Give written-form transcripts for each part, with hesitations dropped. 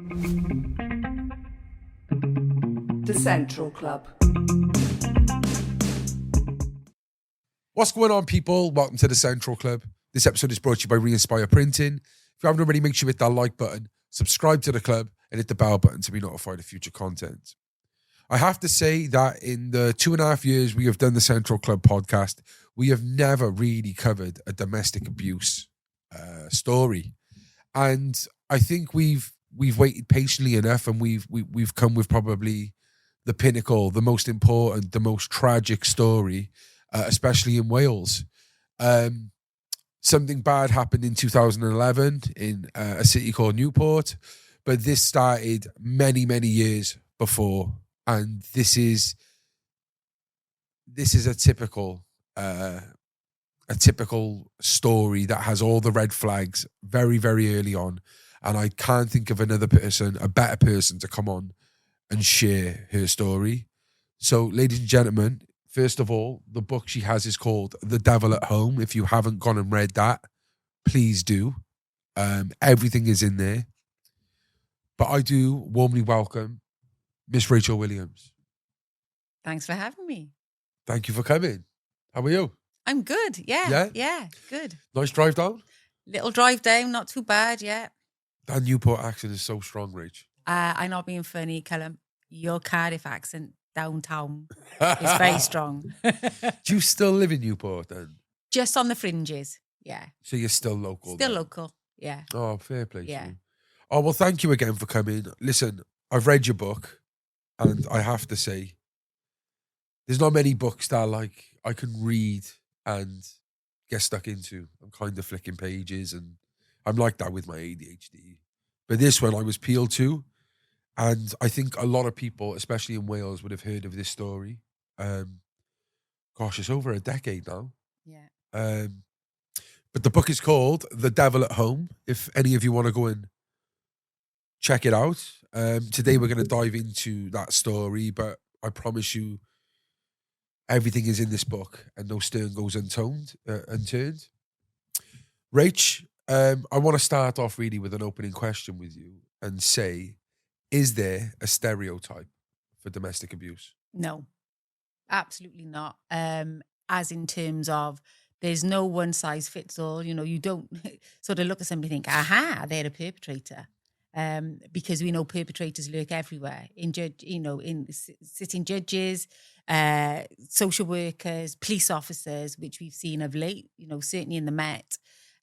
The Central Club. What's going on, people? Welcome to the Central Club. This episode is brought to you by Re-Inspire Printing. If you haven't already, make sure you hit that like button, subscribe to the club, and hit the bell button to be notified of future content. I have to say that in the 2.5 years we have done the Central Club podcast, we have never really covered a domestic abuse story. And I think we've waited patiently enough, and we've come with probably the pinnacle, the most important, the most tragic story, especially in Wales. Something bad happened in 2011 in a city called Newport, but this started many, many years before. And this is a typical story that has all the red flags very, very early on. And I can't think of another person, a better person to come on and share her story. So, ladies and gentlemen, first of all, the book she has is called The Devil at Home. If you haven't gone and read that, please do. Everything is in there. But I do warmly welcome Miss Rachel Williams. Thanks for having me. Thank you for coming. How are you? I'm good. Yeah, good. Nice drive down? Little drive down, not too bad, yeah. That Newport accent is so strong, Rach. I'm not being funny, Callum. Your Cardiff accent downtown is very strong. Do you still live in Newport then? Just on the fringes, yeah. So you're still local? Still then? local, yeah. Oh, fair play. Yeah. Oh, well, thank you again for coming. Listen, I've read your book, and I have to say, there's not many books that I can read and get stuck into. I'm kind of flicking pages, and I'm like that with my ADHD. But this one I was peeled to, and I think a lot of people, especially in Wales, would have heard of this story. Gosh, it's over a decade now. Yeah. But the book is called The Devil at Home. If any of you want to go and check it out. Today we're going to dive into that story, but I promise you everything is in this book and no stone goes unturned. Rach, I want to start off really with an opening question with you and say, is there a stereotype for domestic abuse? No, absolutely not. As in terms of there's no one size fits all. You know, you don't sort of look at somebody and think, aha, they're a perpetrator. Because we know perpetrators lurk everywhere in sitting judges, social workers, police officers, which we've seen of late, certainly in the Met.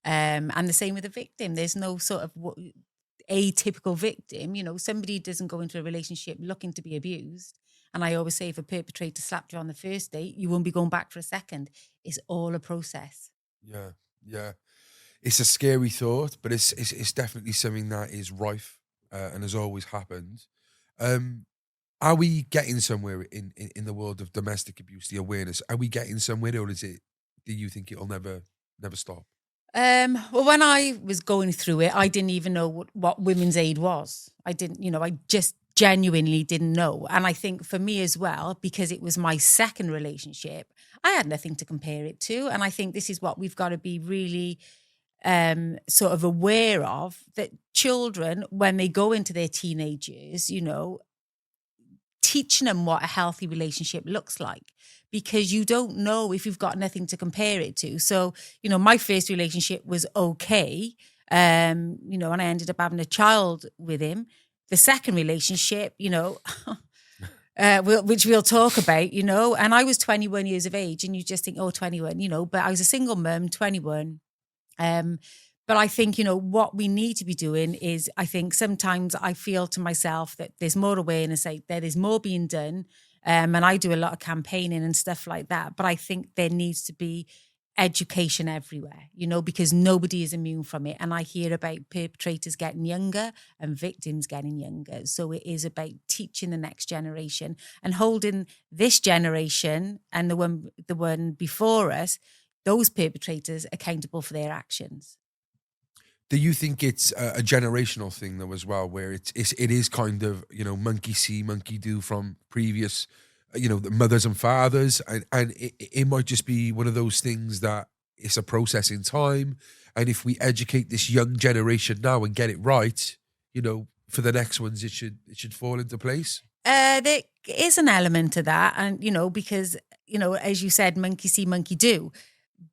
And the same with the victim. There's no sort of atypical victim. Somebody doesn't go into a relationship looking to be abused. And I always say if a perpetrator slapped you on the first date, you won't be going back for a second. It's all a process. Yeah. It's a scary thought, but it's definitely something that is rife and has always happened. Are we getting somewhere in the world of domestic abuse, the awareness? Are we getting somewhere, or do you think it'll never stop? Well, when I was going through it, I didn't even know what women's aid was. I just genuinely didn't know. And I think for me as well, because it was my second relationship, I had nothing to compare it to. And I think this is what we've got to be really sort of aware of, that children, when they go into their teenage years, teaching them what a healthy relationship looks like, because you don't know if you've got nothing to compare it to. So, my first relationship was okay, and I ended up having a child with him. The second relationship, which we'll talk about, and I was 21 years of age, and you just think, 21, but I was a single mum, 21. But I think, what we need to be doing is, I think sometimes I feel to myself that there's more awareness out there, there's more being done. And I do a lot of campaigning and stuff like that. But I think there needs to be education everywhere, because nobody is immune from it. And I hear about perpetrators getting younger and victims getting younger. So it is about teaching the next generation and holding this generation and the one before us, those perpetrators, accountable for their actions. Do you think it's a generational thing though as well, where it is kind of, monkey see, monkey do from previous, the mothers and fathers, and it might just be one of those things that it's a process in time, and if we educate this young generation now and get it right, for the next ones, it should fall into place? There is an element to that. And, because, as you said, monkey see, monkey do,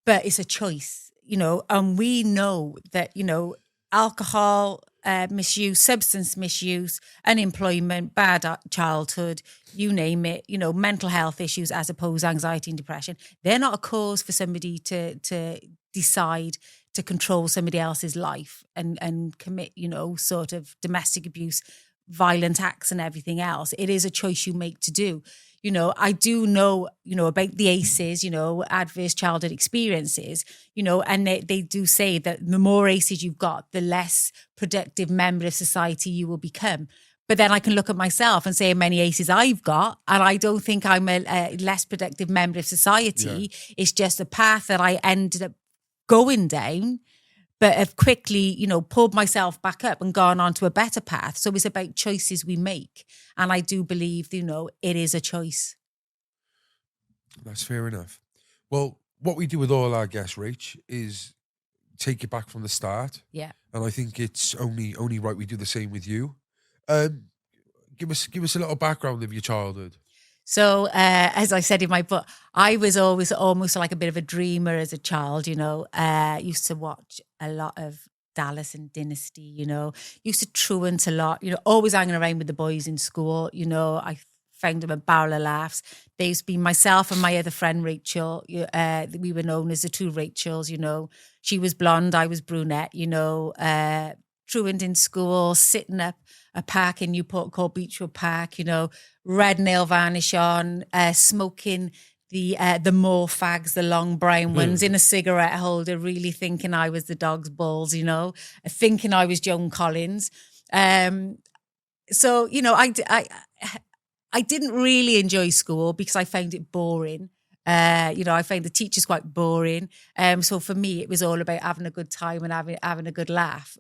but it's a choice, and we know that, alcohol misuse, substance misuse, unemployment, bad childhood, you name it, mental health issues as opposed to anxiety and depression. They're not a cause for somebody to decide to control somebody else's life and commit, sort of domestic abuse, violent acts and everything else. It is a choice you make to do. I do know, about the ACEs, adverse childhood experiences, and they do say that the more ACEs you've got, the less productive member of society you will become. But then I can look at myself and say how many ACEs I've got, and I don't think I'm a less productive member of society. Yeah. It's just a path that I ended up going down, but have quickly, pulled myself back up and gone on to a better path. So it's about choices we make. And I do believe, it is a choice. That's fair enough. Well, what we do with all our guests, Rach, is take it back from the start. Yeah. And I think it's only right we do the same with you. Give us a little background of your childhood. So, as I said in my book, I was always almost like a bit of a dreamer as a child, used to watch a lot of Dallas and Dynasty, used to truant a lot, always hanging around with the boys in school, I found them a barrel of laughs. They used to be myself and my other friend, Rachel. We were known as the two Rachels, She was blonde, I was brunette, truant in school, sitting up a park in Newport called Beechwood Park, red nail varnish on, smoking the more fags, the long brown ones, in a cigarette holder, really thinking I was the dog's balls, thinking I was Joan Collins. So, I didn't really enjoy school because I found it boring. I found the teachers quite boring. So for me, it was all about having a good time and having a good laugh.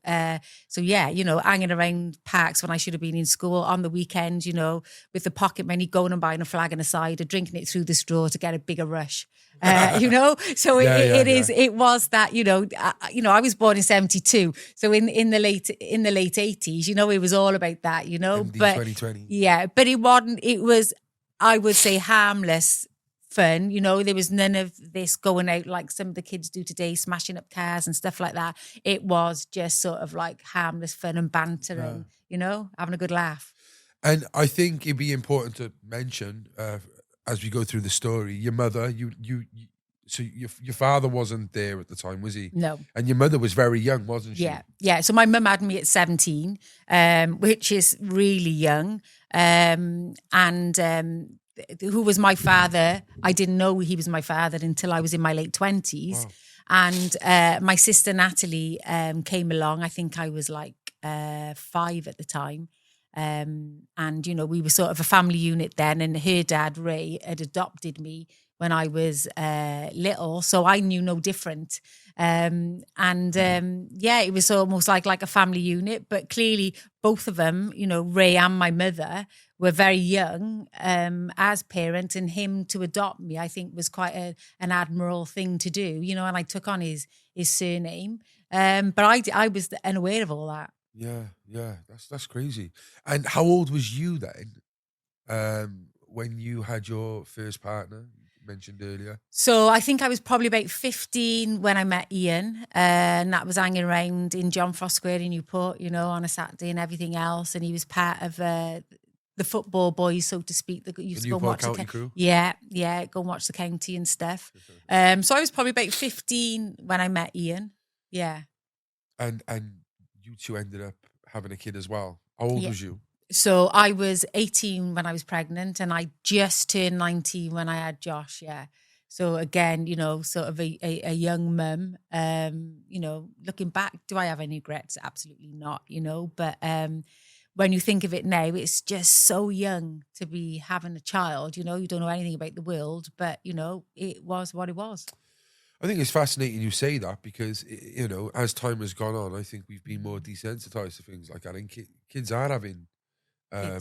So yeah, hanging around parks when I should have been in school on the weekends, with the pocket money, going and buying a flag and a cider, drinking it through the straw to get a bigger rush. So it was that, I was born in 72. So in the late 80s, it was all about that, MD but 2020. Yeah, but it was, I would say, harmless fun. There was none of this going out like some of the kids do today, smashing up cars and stuff like that. It was just sort of like harmless fun and banter and, having a good laugh. And I think it'd be important to mention, as we go through the story, your mother, so your father wasn't there at the time, was he? No. And your mother was very young, wasn't she? Yeah. So my mum had me at 17, which is really young. Who was my father? I didn't know he was my father until I was in my late 20s. Wow. And my sister Natalie came along. I think I was like 5 at the time. And, we were sort of a family unit then. And her dad, Ray, had adopted me when I was little. So I knew no different. It was almost like a family unit. But clearly, both of them, Ray and my mother, were very young as parents, and him to adopt me, I think, was quite an admirable thing to do, and I took on his surname. But I was unaware of all that. Yeah, that's crazy. And how old was you then when you had your first partner you mentioned earlier? So I think I was probably about 15 when I met Ian, and that was hanging around in John Frost Square in Newport, on a Saturday and everything else, and he was part of the football boys, so to speak, that used to go and watch the crew. Yeah, go and watch the county and stuff. So I was probably about 15 when I met Ian. Yeah. And you two ended up having a kid as well. How old was you? So I was 18 when I was pregnant, and I just turned 19 when I had Josh. Yeah. So again, sort of a young mum. Looking back, do I have any regrets? Absolutely not. But when you think of it now, it's just so young to be having a child. You don't know anything about the world, but, it was what it was. I think it's fascinating you say that because, as time has gone on, I think we've been more desensitized to things like that. And kids are having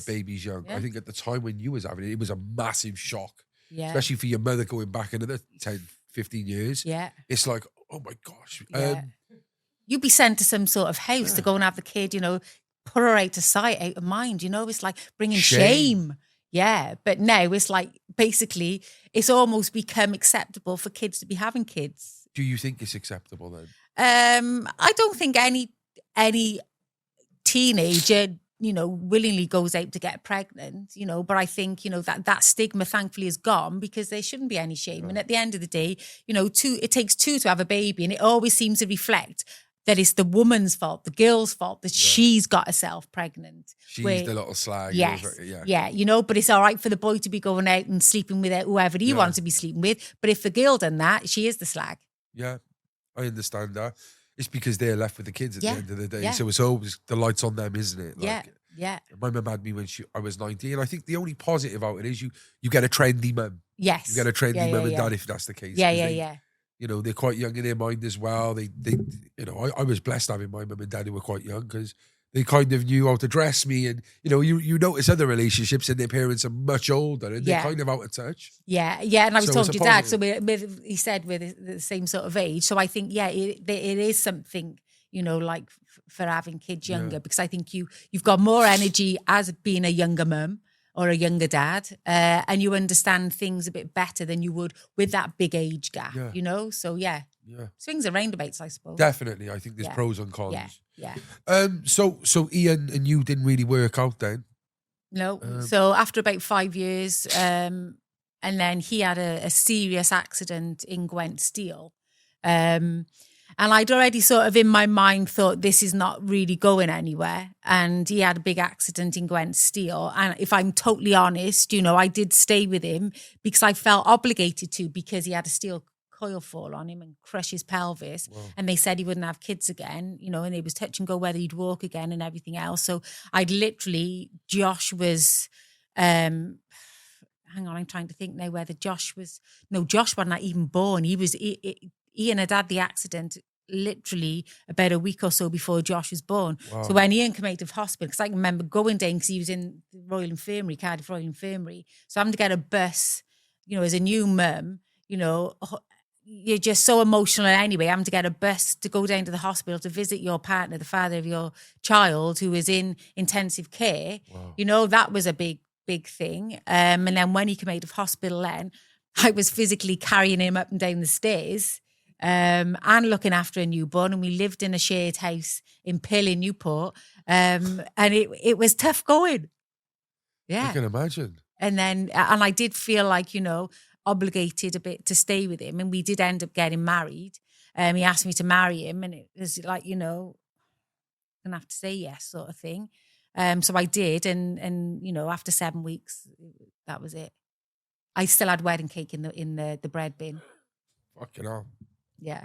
babies young. Yeah. I think at the time when you was having it was a massive shock. Yeah. Especially for your mother going back another 10, 15 years. Yeah. It's like, oh my gosh. Yeah. You'd be sent to some sort of house to go and have the kid, put her out of sight, out of mind. You know, it's like bringing Shame. shame. Yeah. But now it's like, basically, it's almost become acceptable for kids to be having kids. Do you think it's acceptable then? I don't think any teenager, willingly goes out to get pregnant, but I think, that stigma thankfully is gone because there shouldn't be any shame. No. And at the end of the day, it takes two to have a baby, and it always seems to reflect that it's the woman's fault, the girl's fault, that she's got herself pregnant. She's the little slag. Yes. But it's all right for the boy to be going out and sleeping with whoever he wants to be sleeping with. But if the girl done that, she is the slag. Yeah, I understand that. It's because they're left with the kids at the end of the day. Yeah. So it's always the light's on them, isn't it? Like, yeah. My mum had me when I was 19. And I think the only positive out it is you get a trendy mum. Yes. You get a trendy mum and dad if that's the case. Yeah. They're quite young in their mind as well. I was blessed having my mum and dad who were quite young because they kind of knew how to dress me. And, you notice other relationships and their parents are much older and they're kind of out of touch. Yeah. And I was talking to your dad. So he said we're the same sort of age. So I think, it is something, like for having kids younger, because I think you've got more energy as being a younger mum or a younger dad, and you understand things a bit better than you would with that big age gap, So swings and roundabouts, I suppose. Definitely. I think there's pros and cons. Yeah. So Ian and you didn't really work out then? No. So after about 5 years, and then he had a serious accident in Gwent Steel. And I'd already sort of in my mind thought this is not really going anywhere. And he had a big accident in Gwent Steel. And if I'm totally honest, I did stay with him because I felt obligated to, because he had a steel coil fall on him and crush his pelvis. Wow. And they said he wouldn't have kids again, and it was touch and go whether he'd walk again and everything else. So I'd literally, Josh was, hang on, I'm trying to think now whether Josh wasn't even born. Ian had had the accident literally about a week or so before Josh was born. Wow. So when Ian came out of hospital, because I can remember going down because he was in the Royal Infirmary, Cardiff Royal Infirmary. So having to get a bus, as a new mum, you're just so emotional anyway, having to get a bus to go down to the hospital to visit your partner, the father of your child who was in intensive care. Wow. That was a big thing. And then when he came out of hospital then, I was physically carrying him up and down the stairs and looking after a newborn. And we lived in a shared house in Pill in Newport. And it was tough going. Yeah. I can imagine. And I did feel like, obligated a bit to stay with him. And we did end up getting married. He asked me to marry him. And it was like, I'm going to have to say yes sort of thing. So I did. And after 7 weeks, that was it. I still had wedding cake in the bread bin. Fucking hell. Yeah.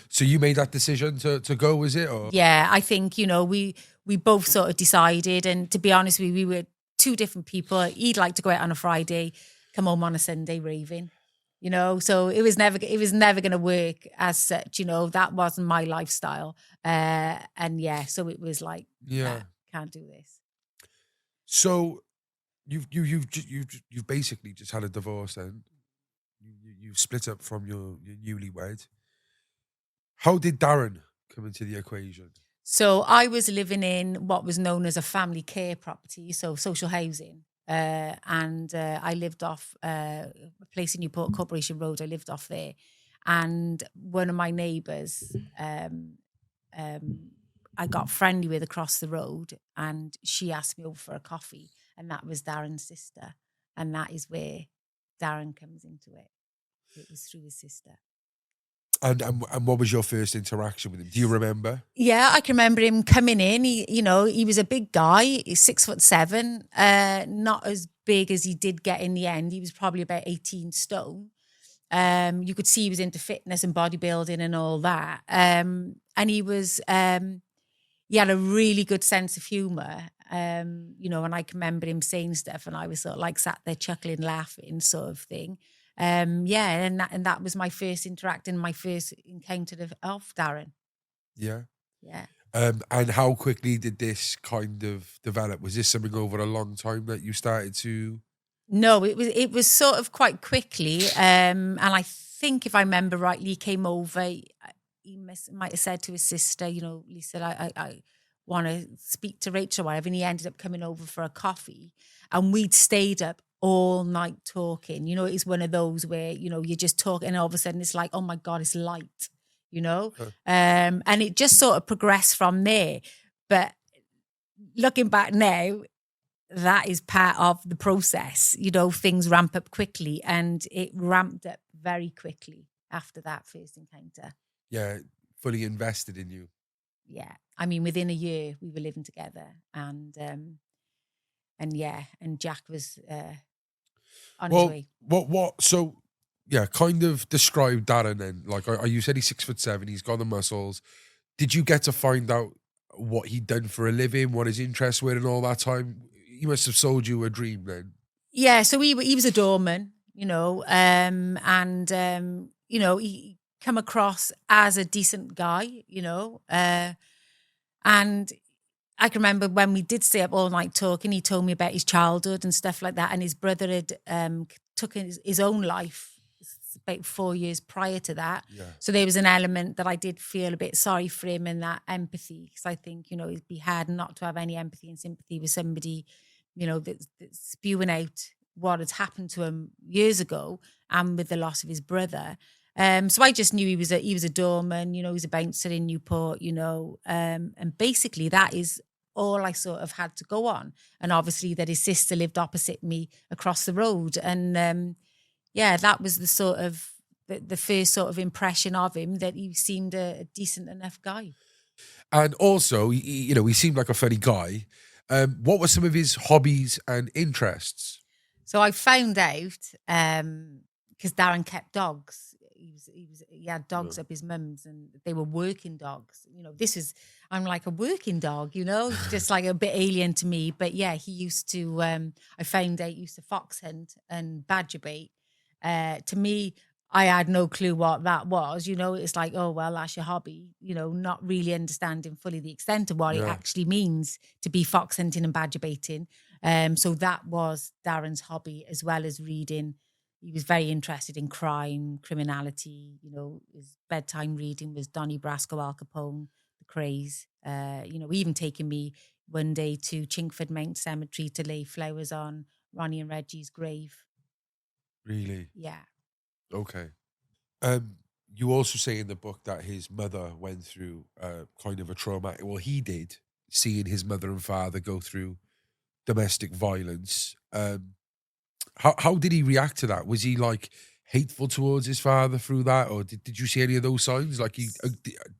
So you made that decision to go, was it? Or? Yeah, I think, we both sort of decided. And to be honest with you, we were two different people. He'd like to go out on a Friday, come home on a Sunday raving, so it was never going to work as such, that wasn't my lifestyle. So it was like, can't do this. So you've basically just had a divorce then. You've split up from your newlywed. How did Darren come into the equation? So I was living in what was known as a family care property, so social housing. And I lived off a place in Newport, Corporation Road. I lived off there. And one of my neighbours, I got friendly with across the road, and she asked me over for a coffee. And that was Darren's sister. And that is where Darren comes into it. It was through his sister. And what was your first interaction with him? Do you remember? Yeah, I can remember him coming in. He was a big guy. He's 6'7", not as big as he did get in the end. He was probably about 18 stone. You could see he was into fitness and bodybuilding and all that. And he was, he had a really good sense of humour. And I can remember him saying stuff, and I was sort of like sat there chuckling, laughing, sort of thing. And that was my first my first encounter of Darren. Yeah. Yeah. And how quickly did this kind of develop? Was this something over a long time that you started to? No, it was sort of quite quickly. And I think if I remember rightly, he came over. He might have said to his sister, Lisa, want to speak to Rachel or whatever. And he ended up coming over for a coffee, and we'd stayed up all night talking. You know, it's one of those where, you know, you just talk and all of a sudden it's like, oh my God, it's light, you know? And it just sort of progressed from there. But looking back now, that is part of the process. You know, things ramp up quickly, and it ramped up very quickly after that first encounter. Yeah, fully invested in you. Yeah. I mean, within a year we were living together, and Jack was on his way. So yeah, kind of describe Darren then. Like, you said he's 6'7", he's got the muscles. Did you get to find out what he'd done for a living, what his interests were and all that time? He must have sold you a dream then. Yeah, so he was a doorman, you know, you know, he come across as a decent guy, you know, and I can remember when we did stay up all night talking, he told me about his childhood and stuff like that, and his brother had took his own life about 4 years prior to that. Yeah. So there was an element that I did feel a bit sorry for him, and that empathy, because I think, you know, it'd be hard not to have any empathy and sympathy with somebody, you know, that's spewing out what had happened to him years ago, and with the loss of his brother. So I just knew he was a doorman, you know, he was a bouncer in Newport, you know, and basically that is all I sort of had to go on. And obviously that his sister lived opposite me across the road. And that was the sort of the first sort of impression of him, that he seemed a decent enough guy. And also, you know, he seemed like a funny guy. What were some of his hobbies and interests? So I found out because Darren kept dogs. He had dogs up his mum's, and they were working dogs. You know, I'm like a working dog, you know, just like a bit alien to me. But yeah, he used to, I found out he used to fox hunt and badger bait. To me, I had no clue what that was. You know, it's like, oh, well, that's your hobby, you know, not really understanding fully the extent of what it actually means to be fox hunting and badger baiting. So that was Darren's hobby, as well as reading. He was very interested in crime, criminality. You know, his bedtime reading was Donnie Brasco, Al Capone, The Craze. You know, even taking me one day to Chinkford Mount Cemetery to lay flowers on Ronnie and Reggie's grave. Really? Yeah. Okay. You also say in the book that his mother went through kind of a traumatic, well, he did, seeing his mother and father go through domestic violence. How did he react to that? Was he like hateful towards his father through that, or did you see any of those signs? Like he,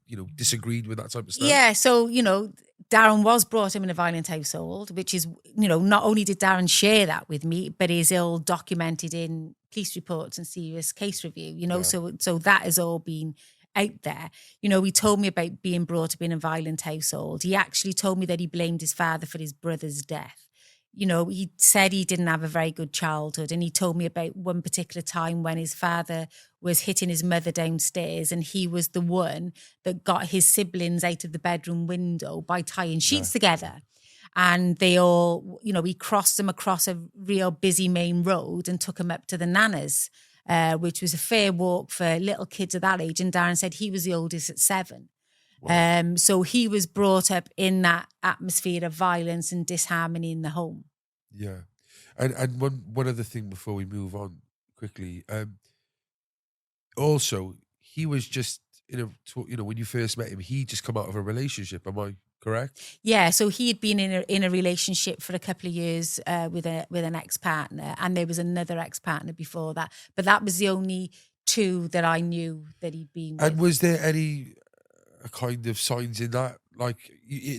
you know, disagreed with that type of stuff? Yeah. So, you know, Darren was brought up in a violent household, which is, you know, not only did Darren share that with me, but is all documented in police reports and serious case review, you know, so that has all been out there. You know, he told me about being brought up in a violent household. He actually told me that he blamed his father for his brother's death. You know, he said he didn't have a very good childhood, and he told me about one particular time when his father was hitting his mother downstairs, and he was the one that got his siblings out of the bedroom window by tying sheets together. And they all, you know, he crossed them across a real busy main road and took them up to the Nana's, which was a fair walk for little kids of that age. And Darren said he was the oldest at 7. Wow. So he was brought up in that atmosphere of violence and disharmony in the home. Yeah. And one other thing before we move on quickly. Also, he was just, you know, when you first met him, he just come out of a relationship. Am I correct? Yeah. So he had been in a relationship for a couple of years with an ex-partner, and there was another ex-partner before that. But that was the only 2 that I knew that he'd been with. And was there any kind of signs in that? Like,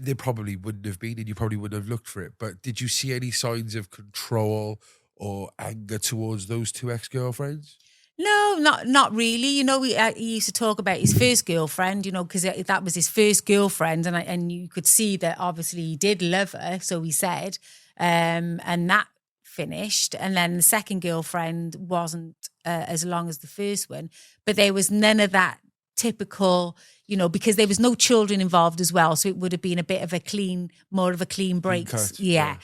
there probably wouldn't have been, and you probably wouldn't have looked for it, but did you see any signs of control or anger towards those 2 ex-girlfriends? No, not really. You know, he used to talk about his first girlfriend, you know, because that was his first girlfriend, and you could see that obviously he did love her, so he said, and that finished. And then the second girlfriend wasn't as long as the first one, but there was none of that typical, you know, because there was no children involved as well, so it would have been a bit of more of a clean break. Yeah.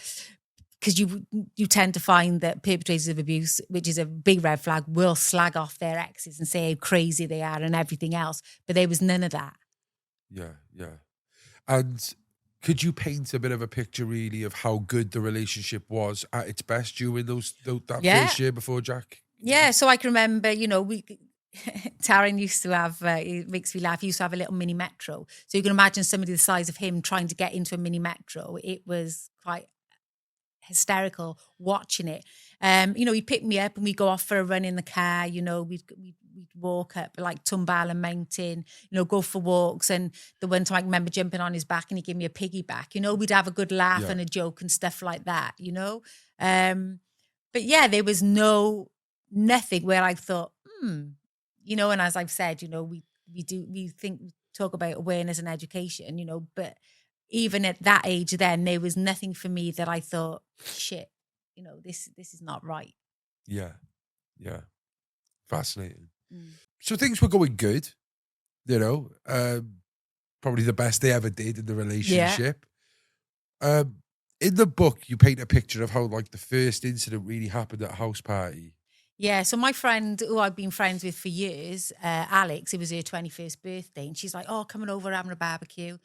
Because you tend to find that perpetrators of abuse, which is a big red flag, will slag off their exes and say how crazy they are and everything else. But there was none of that. Yeah, yeah. And Could you paint a bit of a picture, really, of how good the relationship was at its best during that Yeah. first year before Jack? Yeah, so I can remember, we Darren used to have, it makes me laugh, he used to have a little mini metro. So you can imagine somebody the size of him trying to get into a mini metro. It was quite hysterical watching it. He'd pick me up and we'd go off for a run in the car, we'd walk up like Tumbalan Mountain, go for walks. And the one time I remember jumping on his back and he'd give me a piggyback, we'd have a good laugh and a joke and stuff like that, But yeah, there was nothing where I thought, and as I've said, we talk about awareness and education, but even at that age then, there was nothing for me that I thought, shit, this is not right. Yeah. Fascinating. So things were going good, probably the best they ever did in the relationship. In the book, you paint a picture of how like the first incident really happened at a house party. Yeah, so my friend, who I've been friends with for years, Alex, it was her 21st birthday, and she's like, oh, coming over, having a barbecue.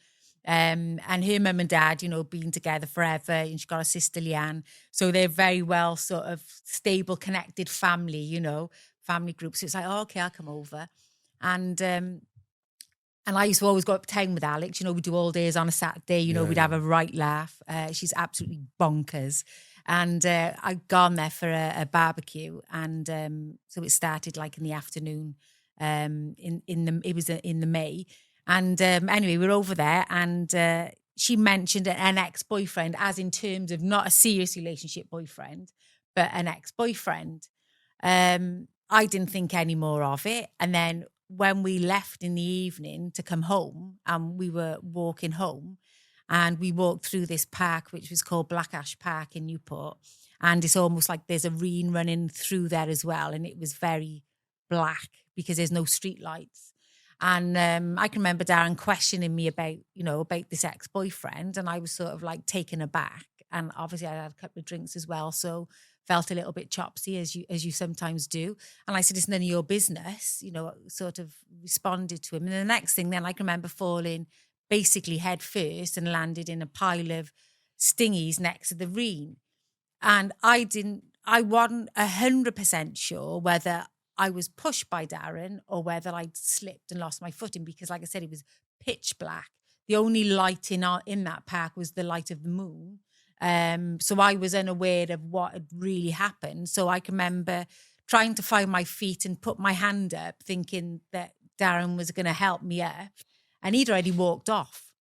And her mum and dad, been together forever, and she's got a sister, Leanne. So they're very well sort of stable, connected family, family group. So it's like, oh, okay, I'll come over. And I used to always go uptown with Alex. We'd do all days on a Saturday. We'd have a right laugh. She's absolutely bonkers. And I'd gone there for a barbecue. And so it started like in the afternoon. It was in the May. And anyway, we were over there and she mentioned an ex-boyfriend, as in terms of not a serious relationship boyfriend, but an ex-boyfriend. I didn't think any more of it. And then when we left in the evening to come home, and we were walking home, and we walked through this park, which was called Black Ash Park in Newport. And it's almost like there's a reen running through there as well. And it was very black because there's no street lights. And I can remember Darren questioning me about this ex-boyfriend. And I was sort of like taken aback. And obviously I had a couple of drinks as well. So felt a little bit chopsy, as you sometimes do. And I said, it's none of your business, sort of responded to him. And the next thing then I can remember falling basically head first and landed in a pile of stingies next to the reen. And I wasn't 100% sure whether I was pushed by Darren or whether I'd slipped and lost my footing, because like I said, it was pitch black. The only light in that park was the light of the moon. So I was unaware of what had really happened. So I can remember trying to find my feet and put my hand up, thinking that Darren was going to help me up. And he'd already walked off.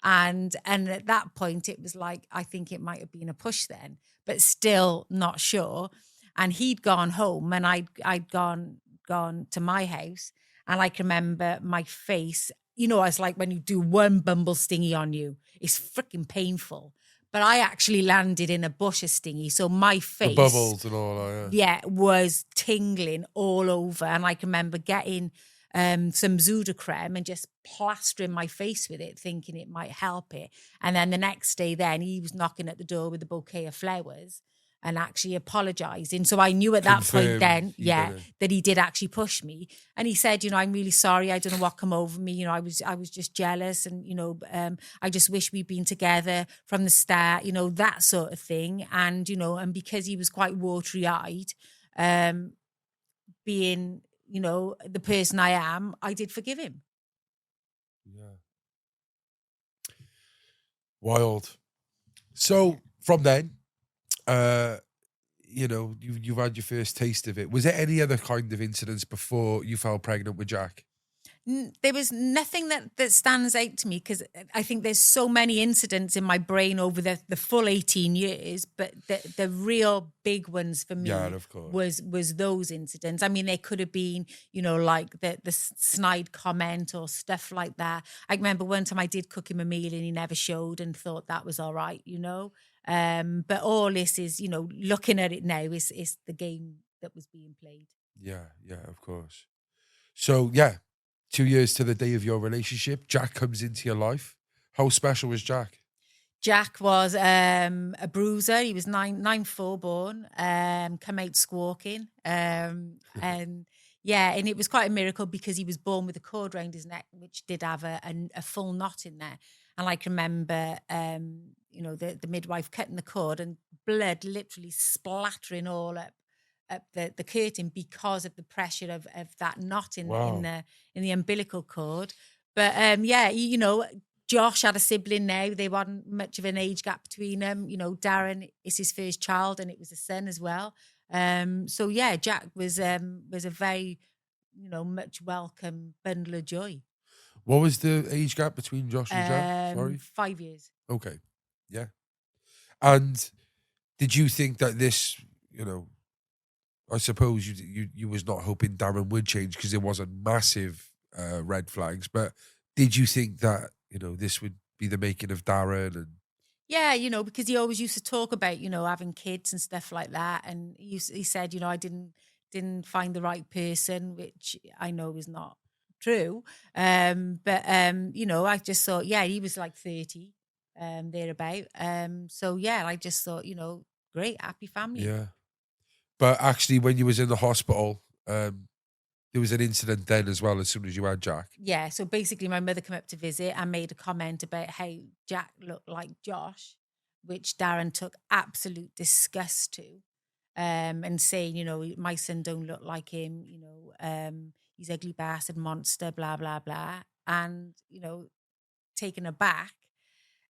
And at that point, it was like, I think it might have been a push then, but still not sure. And he'd gone home and I'd gone to my house. And I can remember my face, it's like when you do one bumble stingy on you, it's freaking painful. But I actually landed in a bush of stingy. So my face, the bubbles and all that, yeah, was tingling all over. And I can remember getting some Zudacrem and just plastering my face with it, thinking it might help it. And then the next day then he was knocking at the door with a bouquet of flowers and actually apologising. So I knew at that point then, that he did actually push me. And he said, I'm really sorry. I don't know what come over me. I was just jealous. And, I just wish we'd been together from the start, that sort of thing. And, and because he was quite watery-eyed, being, the person I am, I did forgive him. Yeah. Wild. So from then, you've had your first taste of it. Was there any other kind of incidents before you fell pregnant with Jack? There was nothing that stands out to me, because I think there's so many incidents in my brain over the full 18 years, but the real big ones for me was those incidents. I mean, they could have been, like the snide comment or stuff like that. I remember one time I did cook him a meal and he never showed and thought that was all right, But all this is, looking at it now, is the game that was being played. Yeah, of course. So, 2 years to the day of your relationship, Jack comes into your life. How special was Jack? Jack was a bruiser. He was 9'4" born, come out squawking. And it was quite a miracle because he was born with a cord around his neck, which did have a full knot in there. And I can remember, the midwife cutting the cord and blood literally splattering all up the curtain because of the pressure of that knot in Wow. the umbilical cord. But Josh had a sibling now. There wasn't much of an age gap between them. Darren is his first child, and it was a son as well. Jack was a very, much welcome bundle of joy. What was the age gap between Josh and Jack? Sorry? 5 years. Okay. Yeah. And did you think that this, I suppose you was not hoping Darren would change because there wasn't massive red flags, but did you think that, this would be the making of Darren? And yeah, because he always used to talk about, having kids and stuff like that. And he said, I didn't find the right person, which I know is not true. I just thought, he was like 30, thereabout. I just thought, great, happy family. yeah. But actually, when you was in the hospital, there was an incident then as well as soon as you had Jack. Yeah, so basically my mother came up to visit and made a comment about how Jack looked like Josh, which Darren took absolute disgust to, and saying, my son don't look like him, he's ugly bastard monster, blah, blah, blah. And, taken aback.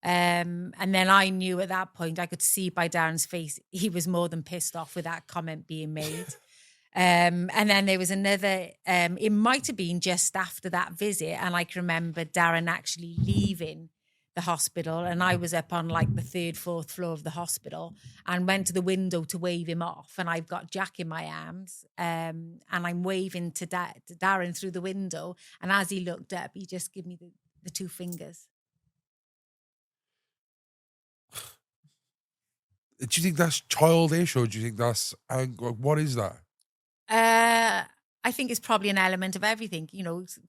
And then I knew at that point, I could see by Darren's face, he was more than pissed off with that comment being made. And then there was another, it might have been just after that visit. And I can remember Darren actually leaving the hospital. And I was up on like the 3rd, 4th floor of the hospital and went to the window to wave him off. And I've got Jack in my arms. And I'm waving to Darren through the window. And as he looked up, he just gave me the 2 fingers. Do you think that's childish or do you think that's what is that? I think it's probably an element of everything,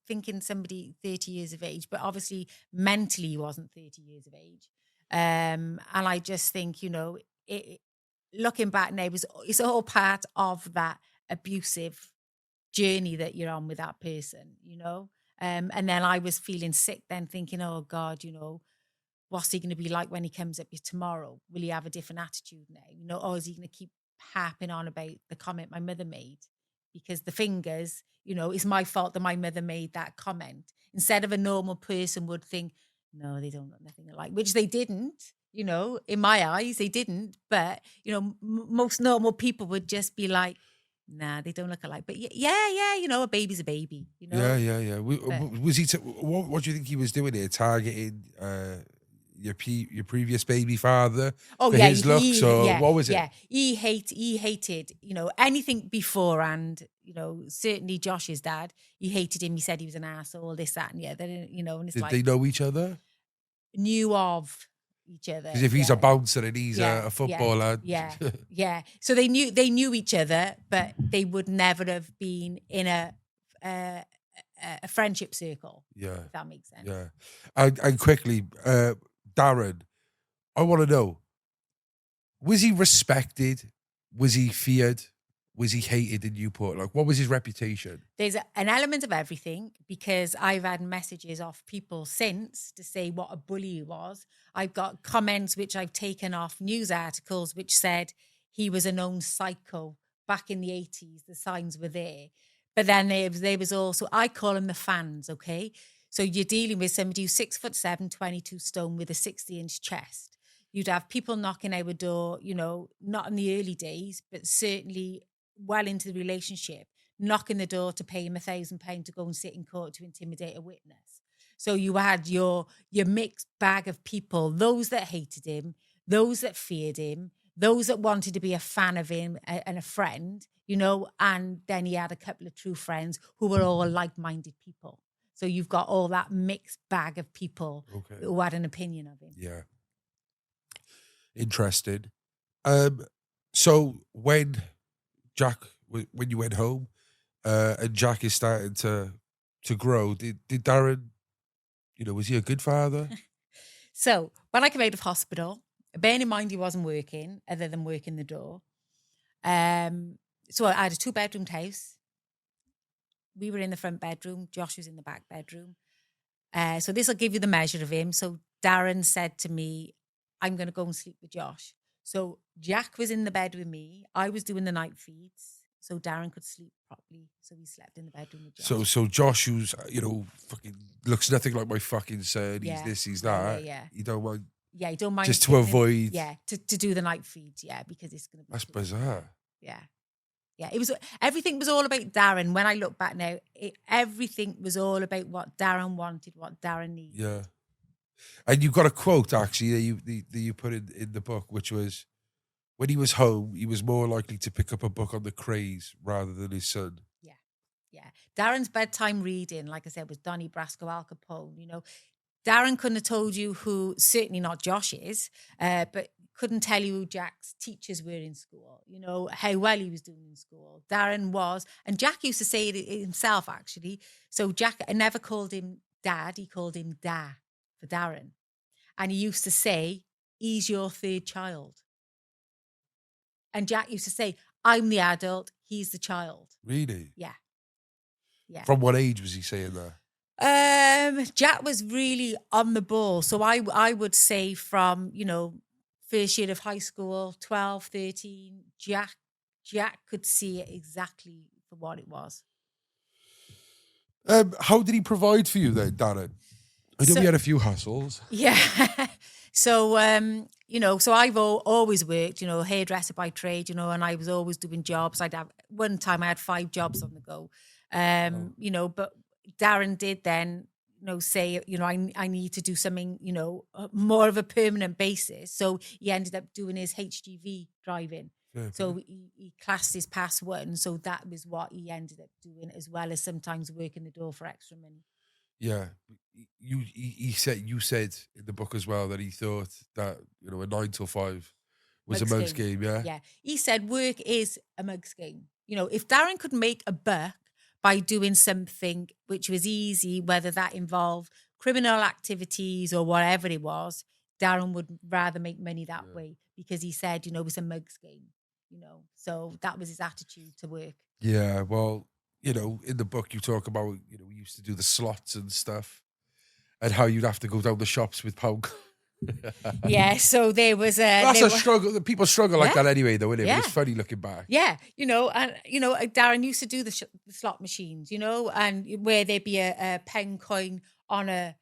thinking somebody 30 years of age, but obviously mentally he wasn't 30 years of age. And I just think, looking back now, it's all part of that abusive journey that you're on with that person, and then I was feeling sick then thinking, oh God, what's he going to be like when he comes up here tomorrow? Will he have a different attitude now? Or is he going to keep harping on about the comment my mother made? Because the fingers, it's my fault that my mother made that comment. Instead of a normal person would think, no, they don't look nothing alike, which they didn't, in my eyes, they didn't. But, most normal people would just be like, nah, they don't look alike. But a baby's a baby, Yeah. Was he, what do you think he was doing here? Targeting your previous baby father for his looks, or what was it? Yeah, he hated, anything beforehand. Certainly Josh's dad, he hated him. He said he was an asshole, this, that, and the other. And it's Did they know each other? Knew of each other. Because if he's a bouncer and he's a footballer, yeah. So they knew each other, but they would never have been in a friendship circle. Yeah, if that makes sense. Yeah, and quickly. Darren, I want to know, was he respected? Was he feared? Was he hated in Newport? Like, what was his reputation? There's an element of everything, because I've had messages off people since to say what a bully he was. I've got comments which I've taken off news articles which said he was a known psycho back in the 80s. The signs were there. But then there was also, I call them the fans, okay? So you're dealing with somebody who's 6'7", 22 stone with a 60-inch chest. You'd have people knocking our door, not in the early days, but certainly well into the relationship, knocking the door to pay him £1,000 to go and sit in court to intimidate a witness. So you had your mixed bag of people, those that hated him, those that feared him, those that wanted to be a fan of him and a friend, and then he had a couple of true friends who were all like-minded people. So you've got all that mixed bag of people who had an opinion of him. Yeah. Interesting. So when you went home and Jack is starting to grow, did Darren, was he a good father? So when I came out of hospital, bearing in mind he wasn't working other than working the door. So I had a 2-bedroomed house. We were in the front bedroom. Josh was in the back bedroom. So this will give you the measure of him. So Darren said to me, I'm going to go and sleep with Josh. So Jack was in the bed with me. I was doing the night feeds so Darren could sleep properly. So we slept in the bedroom with Josh. So Josh, who's, fucking looks nothing like my fucking son. Yeah. He's this, he's Yeah, that. yeah. You don't mind. Yeah, you don't mind. Just to avoid. to do the night feeds. Yeah, because it's going to be. That's bizarre. Yeah. Yeah, everything was all about Darren. When I look back now, everything was all about what Darren wanted, what Darren needed. Yeah. And you got a quote actually that you put in the book, which was, when he was home, he was more likely to pick up a book on the craze rather than his son. Yeah. Darren's bedtime reading, like I said, was Donnie Brasco, Al Capone. Darren couldn't have told you who, certainly not Josh is, but couldn't tell you who Jack's teachers were in school, how well he was doing in school. Darren was, and Jack used to say it himself, actually. So Jack never called him Dad, he called him Da for Darren. And he used to say, he's your third child. And Jack used to say, I'm the adult, he's the child. Really? Yeah. From what age was he saying that? Jack was really on the ball. So I would say from, first year of high school, 12, 13, Jack could see it exactly for what it was. How did he provide for you then, Darren? I know we had a few hustles. Yeah. So, so I've always worked, hairdresser by trade, and I was always doing jobs. One time I had 5 jobs on the go. But Darren did then, say, I need to do something, more of a permanent basis. So he ended up doing his HGV driving. Yeah. So he classed his pass 1. So that was what he ended up doing, as well as sometimes working the door for extra money. Yeah. You said in the book as well that he thought that, a 9 till 5 was a mug's game. Yeah. Yeah. He said work is a mug's game. If Darren could make a buck by doing something which was easy, whether that involved criminal activities or whatever it was, Darren would rather make money that way, because he said, it's a mug's game, So that was his attitude to work. Yeah, well, in the book you talk about, we used to do the slots and stuff and how you'd have to go down the shops with pound. Yeah, so there was That's a struggle. People struggle like that anyway, though, isn't it? Yeah. It's funny looking back. Yeah, Darren used to do the slot machines, and where there'd be a pen coin on a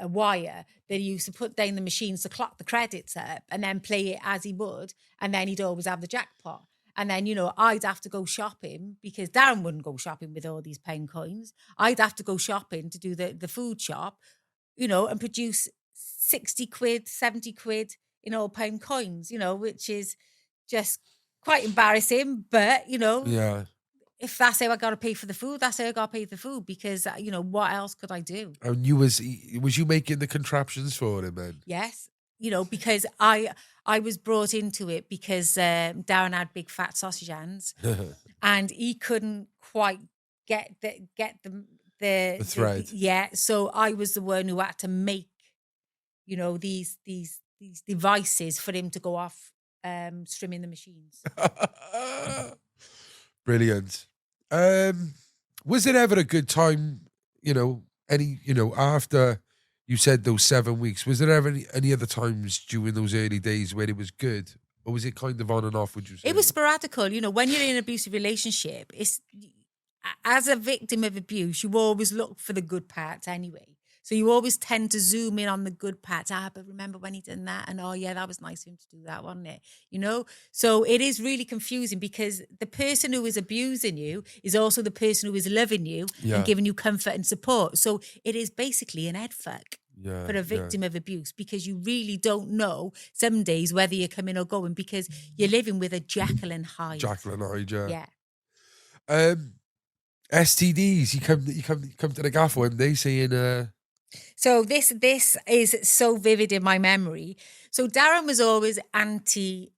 wire that he used to put down the machines to clock the credits up and then play it as he would, and then he'd always have the jackpot. And then, I'd have to go shopping, because Darren wouldn't go shopping with all these pen coins. I'd have to go shopping to do the food shop, and produce 60 quid, 70 quid in all pound coins, which is just quite embarrassing. But, Yeah. if that's how I got to pay for the food, that's how I got to pay for the food, because, what else could I do? And was you making the contraptions for him then? Yes. Because I was brought into it because Darren had big fat sausage hands and he couldn't quite get the thread. So I was the one who had to make, these devices for him to go off strimming the machines. Brilliant. Was it ever a good time, after you said those 7 weeks, was there ever any other times during those early days where it was good? Or was it kind of on and off, would you say? It was sporadical. When you're in an abusive relationship, as a victim of abuse, you always look for the good parts anyway. So you always tend to zoom in on the good parts. But remember when he did that? And that was nice of him to do that, wasn't it? So it is really confusing, because the person who is abusing you is also the person who is loving you and giving you comfort and support. So it is basically an head fuck for a victim of abuse, because you really don't know some days whether you're coming or going, because you're living with a Jekyll and Hyde. Jekyll and Hyde, yeah. Yeah. STDs, you come to the gaff one day saying... So this is so vivid in my memory. So Darren was always anti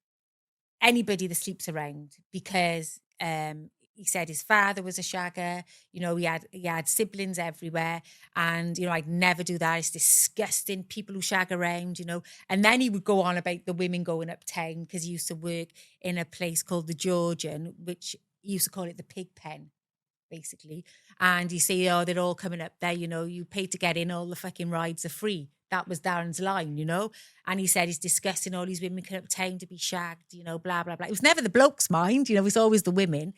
anybody that sleeps around, because he said his father was a shagger. He had siblings everywhere, and I'd never do that. It's disgusting, people who shag around. And then he would go on about the women going uptown, because he used to work in a place called the Georgian, which he used to call it the pig pen. basically. And he say, oh, they're all coming up there, you pay to get in, all the fucking rides are free. That was Darren's line, And he said he's disgusting all these women come up town to be shagged, blah, blah, blah. It was never the blokes' mind, it was always the women.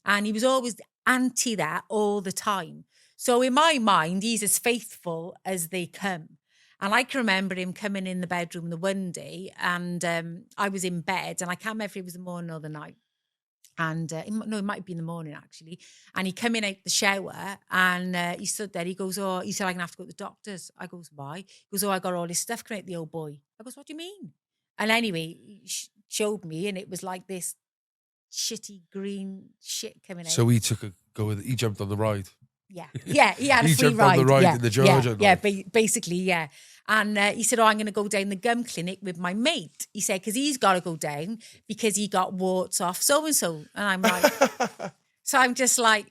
And he was always anti that all the time. So in my mind, he's as faithful as they come. And I can remember him coming in the bedroom the one day, and I was in bed, and I can't remember if it was the morning or the night. And it might have been the morning actually. And he come in out the shower, and he stood there. He goes, oh, he said, I'm gonna have to go to the doctors. I goes, why? He goes, oh, I got all this stuff coming out the old boy. I goes, what do you mean? And anyway, he showed me, and it was like this shitty green shit coming out. So he took a go with it. He jumped on the ride. Yeah, he had a He free jumped on ride. the ride in the Georgia. Yeah, basically, yeah. And he said, oh, I'm going to go down the gum clinic with my mate. He said, because he's got to go down because he got warts off so-and-so. And I'm like, so I'm just like,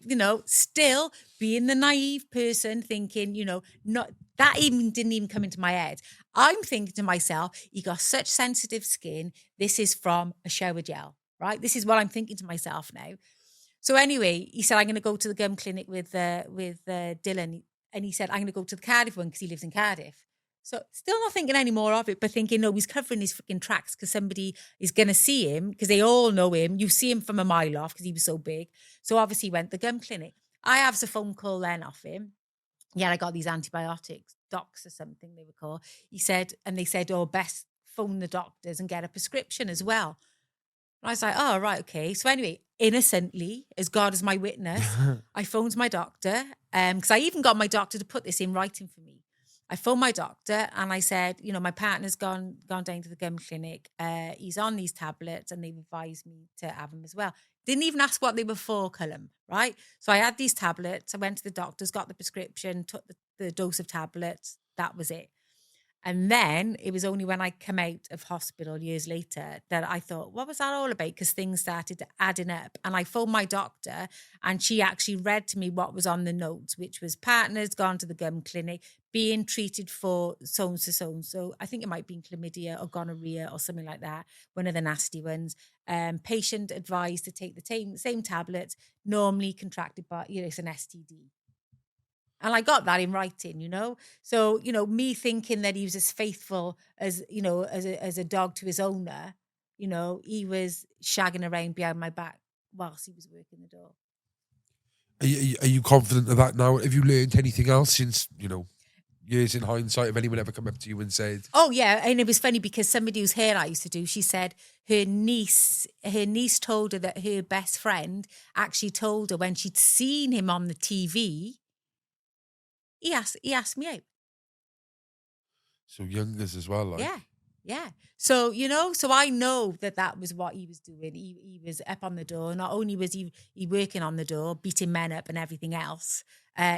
still being the naive person thinking, not that even didn't even come into my head. I'm thinking to myself, he got such sensitive skin. This is from a shower gel, right? This is what I'm thinking to myself now. So anyway, he said, I'm going to go to the gum clinic with Dylan. And he said, I'm going to go to the Cardiff one because he lives in Cardiff. So still not thinking any more of it, but thinking, no, he's covering his freaking tracks because somebody is going to see him because they all know him. You see him from a mile off because he was so big. So obviously he went to the gum clinic. I have a phone call then off him. Yeah, I got these antibiotics, docs or something they were called. He said, and they said, oh, best phone the doctors and get a prescription as well. I was like, oh, right, okay. So anyway, innocently, as God is my witness, I phoned my doctor because I even got my doctor to put this in writing for me. I phoned my doctor and I said, my partner's gone down to the gum clinic. He's on these tablets and they've advised me to have them as well. Didn't even ask what they were for, Cullum, right? So I had these tablets. I went to the doctors, got the prescription, took the dose of tablets. That was it. And then it was only when I come out of hospital years later that I thought, what was that all about? Because things started adding up. And I phoned my doctor and she actually read to me what was on the notes, which was partners gone to the gum clinic, being treated for so-and-so. I think it might be chlamydia or gonorrhea or something like that, one of the nasty ones. Patient advised to take the same tablets, normally contracted by, it's an STD. And I got that in writing, So, me thinking that he was as faithful as, as a dog to his owner, he was shagging around behind my back whilst he was working the door. Are you confident of that now? Have you learned anything else since, years in hindsight? Have anyone ever come up to you and said... Oh, yeah. And it was funny because somebody whose hair I used to do, she said her niece told her that her best friend actually told her when she'd seen him on the TV... He asked me out. So youngers as well, like. Yeah. So, so I know that was what he was doing. He was up on the door. Not only was he working on the door, beating men up and everything else,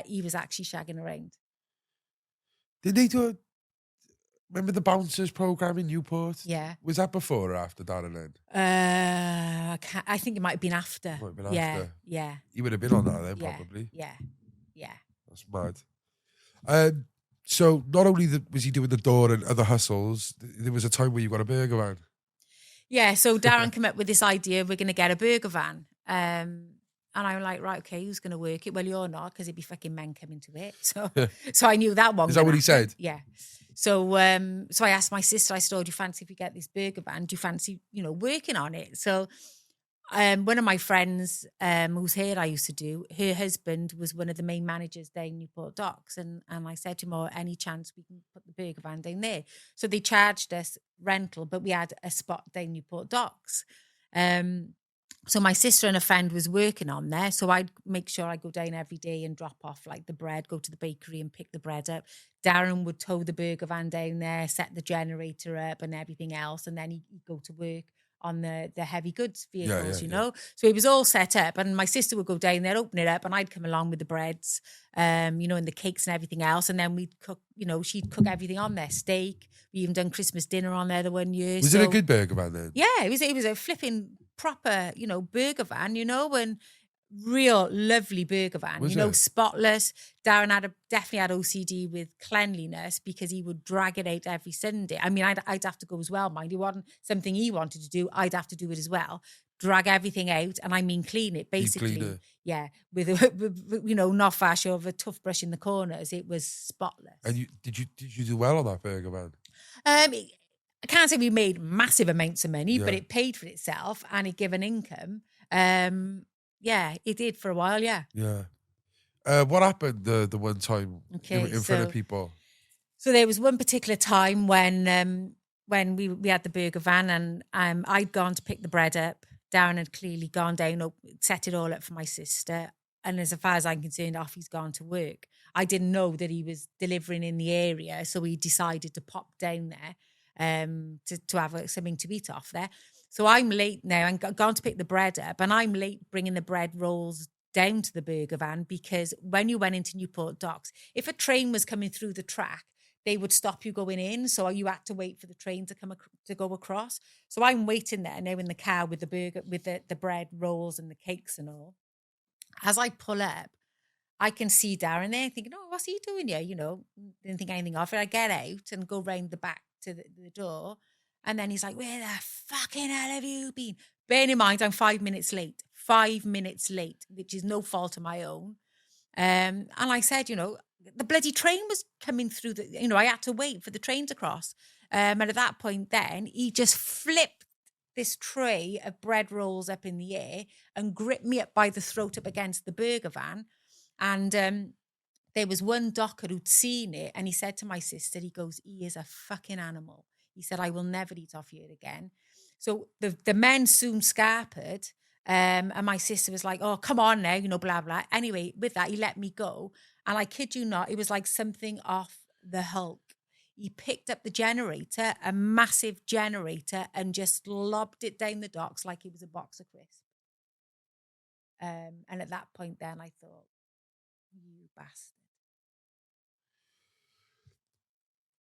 he was actually shagging around. Did they do remember the Bouncers program in Newport? Yeah. Was that before or after Darren then? I think it might have been after. Yeah. He would have been on that then, probably. Yeah. That's mad. So not only was he doing the door and other hustles, there was a time where you got a burger van. Yeah, so Darren came up with this idea, we're going to get a burger van. And I'm like, right, okay, who's going to work it? Well, you're not, because it'd be fucking men coming to it. So I knew that one. Is that what he said? Yeah. So I asked my sister, I said, oh, do you fancy if we get this burger van? Do you fancy, working on it? So one of my friends whose hair I used to do, her husband was one of the main managers down Newport Docks. And I said to him, oh, any chance we can put the burger van down there? So they charged us rental, but we had a spot down Newport Docks. So my sister and a friend was working on there. So I'd make sure I go down every day and drop off like the bread, go to the bakery and pick the bread up. Darren would tow the burger van down there, set the generator up and everything else. And then he'd go to work on the heavy goods vehicles, know. So it was all set up and my sister would go down there, open it up and I'd come along with the breads, and the cakes and everything else. And then we'd cook, she'd cook everything on there, steak. We even done Christmas dinner on there the one year. Was it a good burger van then? Yeah, it was a flipping proper, burger van, and real lovely burger van, Was spotless. Darren definitely had OCD with cleanliness because he would drag it out every Sunday. I mean, I'd have to go as well, mind. It wasn't something he wanted to do. I'd have to do it as well drag everything out, and I mean clean it, basically. cleaner. Yeah, with not fash over tough brush in the corners. It was spotless. And did you do well on that burger van? I can't say we made massive amounts of money, but Yeah. it paid for itself and it gave an income. Yeah, it did for a while. Yeah. Yeah. What happened the one time in front of people? So there was one particular time when we had the burger van, and I'd gone to pick the bread up. Darren had clearly gone down, set it all up for my sister. And as far as I'm concerned, off he's gone to work. I didn't know that he was delivering in the area, so we decided to pop down there to have something to eat off there. So I'm late now. I'm gone to pick the bread up, and I'm late bringing the bread rolls down to the burger van, because when you went into Newport docks, if a train was coming through the track, they would stop you going in. So you had to wait for the train to go across. So I'm waiting there now in the car with the burger, with the bread rolls and the cakes and all. As I pull up, I can see Darren there thinking, oh, what's he doing here? Didn't think anything of it. I get out and go round the back to the door. And then he's like, where the fucking hell have you been? Bearing in mind, I'm 5 minutes late. 5 minutes late, which is no fault of my own. And I said, the bloody train was coming through I had to wait for the train to cross. And at that point then, he just flipped this tray of bread rolls up in the air and gripped me up by the throat up against the burger van. And there was one docker who'd seen it, and he said to my sister, he goes, he is a fucking animal. He said, I will never eat off here again. So the men soon scarpered. And my sister was like, oh, come on now, blah, blah. Anyway, with that, he let me go. And I kid you not, it was like something off the Hulk. He picked up the generator, a massive generator, and just lobbed it down the docks like it was a box of crisps. And at that point then I thought, you bastard.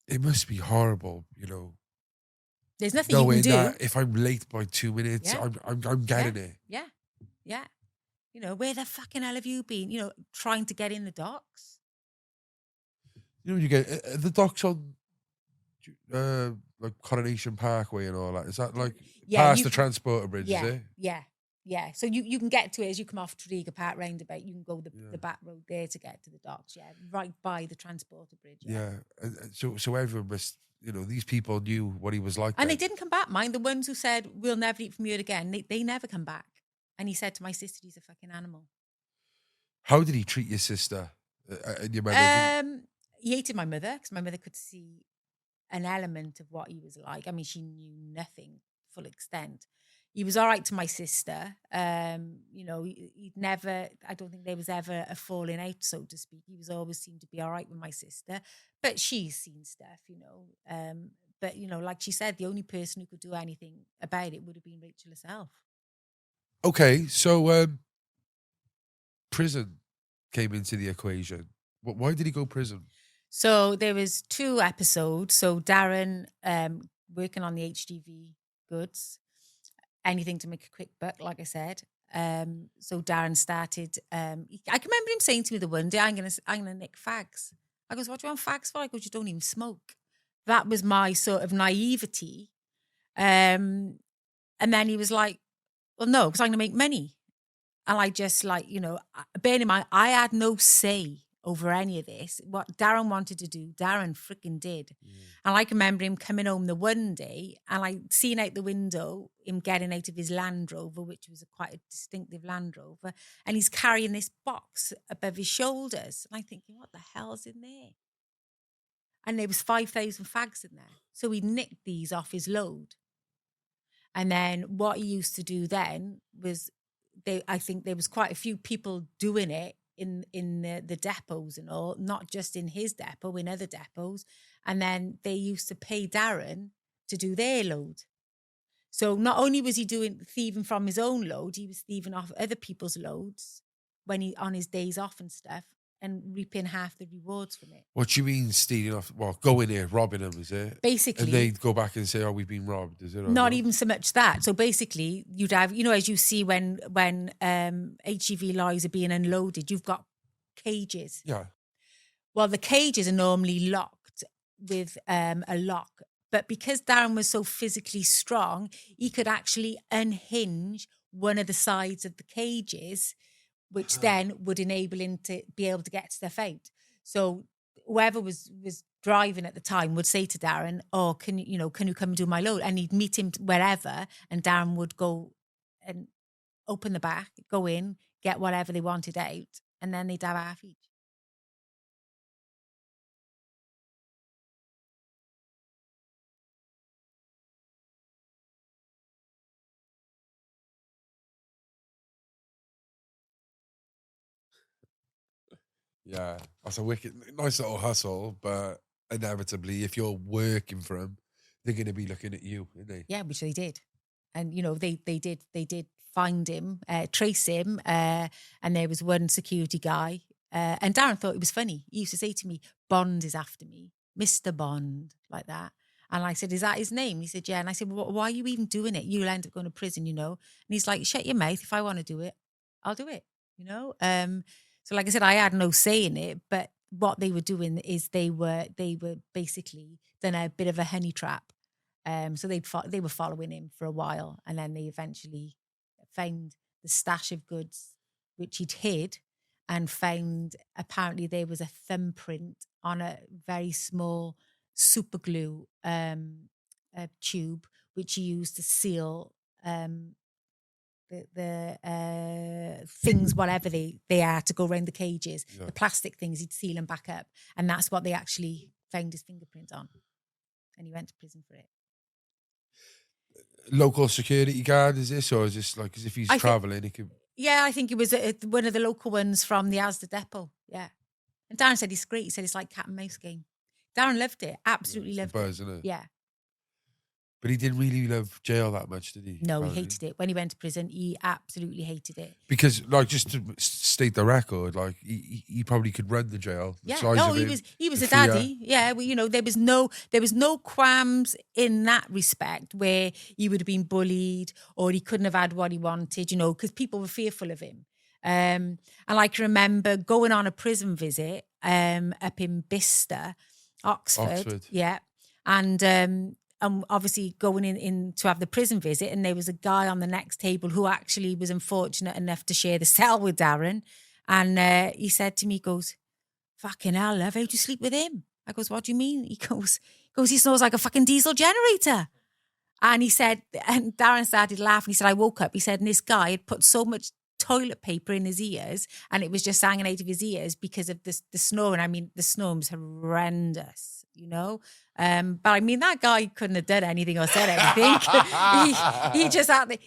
It must be horrible, There's nothing you can do. That if I'm late by 2 minutes, Yeah. I'm getting it. Yeah. Yeah. Where the fucking hell have you been? Trying to get in the docks. You get the docks on like Coronation Parkway and all that. Is that like past the Transporter Bridge, yeah, is it? Yeah. So you can get to it as you come off Treager Park roundabout. You can go the back road there to get to the docks, right by the Transporter Bridge. Yeah. And so everyone must, these people knew what he was like. And they didn't come back, mind. The ones who said, we'll never eat from here again, they never come back. And he said to my sister, he's a fucking animal. How did he treat your sister and your mother? He hated my mother, because my mother could see an element of what he was like. I mean, she knew nothing full extent. He was all right to my sister. He'd never, I don't think there was ever a falling out, so to speak. He was always seemed to be all right with my sister. But she's seen stuff, But, like she said, the only person who could do anything about it would have been Rachel herself. Okay, so prison came into the equation. Why did he go prison? So there was 2 episodes. So Darren working on the HGV goods, anything to make a quick buck, like I said. So Darren started. I can remember him saying to me the one day, "I'm gonna nick fags." I goes, "What do you want fags for?" I goes, "You don't even smoke." That was my sort of naivety. And then he was like, well, no, because I'm going to make money. And I just bearing in mind, I had no say over any of this. What Darren wanted to do, Darren freaking did. And I can remember him coming home the one day, and I seen out the window him getting out of his Land Rover, which was quite a distinctive Land Rover, and he's carrying this box above his shoulders. And I'm thinking, what the hell's in there? And there was 5,000 fags in there. So he nicked these off his load. And then what he used to do then was, I think there was quite a few people doing it in the depots and all, not just in his depot, in other depots. And then they used to pay Darren to do their load. So not only was he thieving from his own load, he was thieving off other people's loads on his days off and stuff, and reaping half the rewards from it. What do you mean stealing off? Well, going there, robbing them, is it? Basically. And they'd go back and say, oh, we've been robbed, is it? Not even so much that. So basically, you'd have, as you see when HGV lorries are being unloaded, you've got cages. Yeah. Well, the cages are normally locked with a lock. But because Darren was so physically strong, he could actually unhinge one of the sides of the cages, which then would enable him to be able to get stuff out. So whoever was driving at the time would say to Darren, "Oh, can you come and do my load?" And he'd meet him wherever, and Darren would go and open the back, go in, get whatever they wanted out, and then they'd have half each. Yeah, that's a nice little hustle, but inevitably, if you're working for them, they're going to be looking at you, aren't they? Yeah, which they did. And, they did find him, trace him. And there was one security guy. And Darren thought it was funny. He used to say to me, "Bond is after me, Mr. Bond," like that. And I said, "Is that his name?" He said, "Yeah." And I said, "Well, why are you even doing it? You'll end up going to prison, And he's like, "Shut your mouth. If I want to do it, I'll do it, So like I said, I had no say in it, but what they were doing is they were basically done a bit of a honey trap. So they were following him for a while, and then they eventually found the stash of goods which he'd hid, and found apparently there was a thumbprint on a very small super glue tube which he used to seal the things, whatever they are, to go around the cages, the plastic things, he'd seal them back up, and that's what they actually found his fingerprint on, and he went to prison for it. Local security guard is this, or is this like as if he's traveling? He could. Yeah, I think it was one of the local ones from the Asda depot. Yeah, and Darren said it's great. He said it's like cat and mouse game. Darren loved it, absolutely loved it. Isn't it? Yeah. But he didn't really love jail that much, did he? No, he hated it. When he went to prison, he absolutely hated it. Because, like, just to state the record, like, he probably could run the jail. Yeah, no, he was a daddy. Yeah, well, there was no qualms in that respect where he would have been bullied or he couldn't have had what he wanted, because people were fearful of him. And I can remember going on a prison visit up in Bicester, Oxford. Yeah, and obviously going in to have the prison visit, and there was a guy on the next table who actually was unfortunate enough to share the cell with Darren. And he said to me, he goes, "Fucking hell, love, how'd you sleep with him?" I goes, "What do you mean?" He goes, "He snores like a fucking diesel generator." And he said, and Darren started laughing. He said, "I woke up," he said, "and this guy had put so much toilet paper in his ears, and it was just hanging out of his ears because of the snoring." I mean, the snoring was horrendous, But I mean, that guy couldn't have done anything or said anything.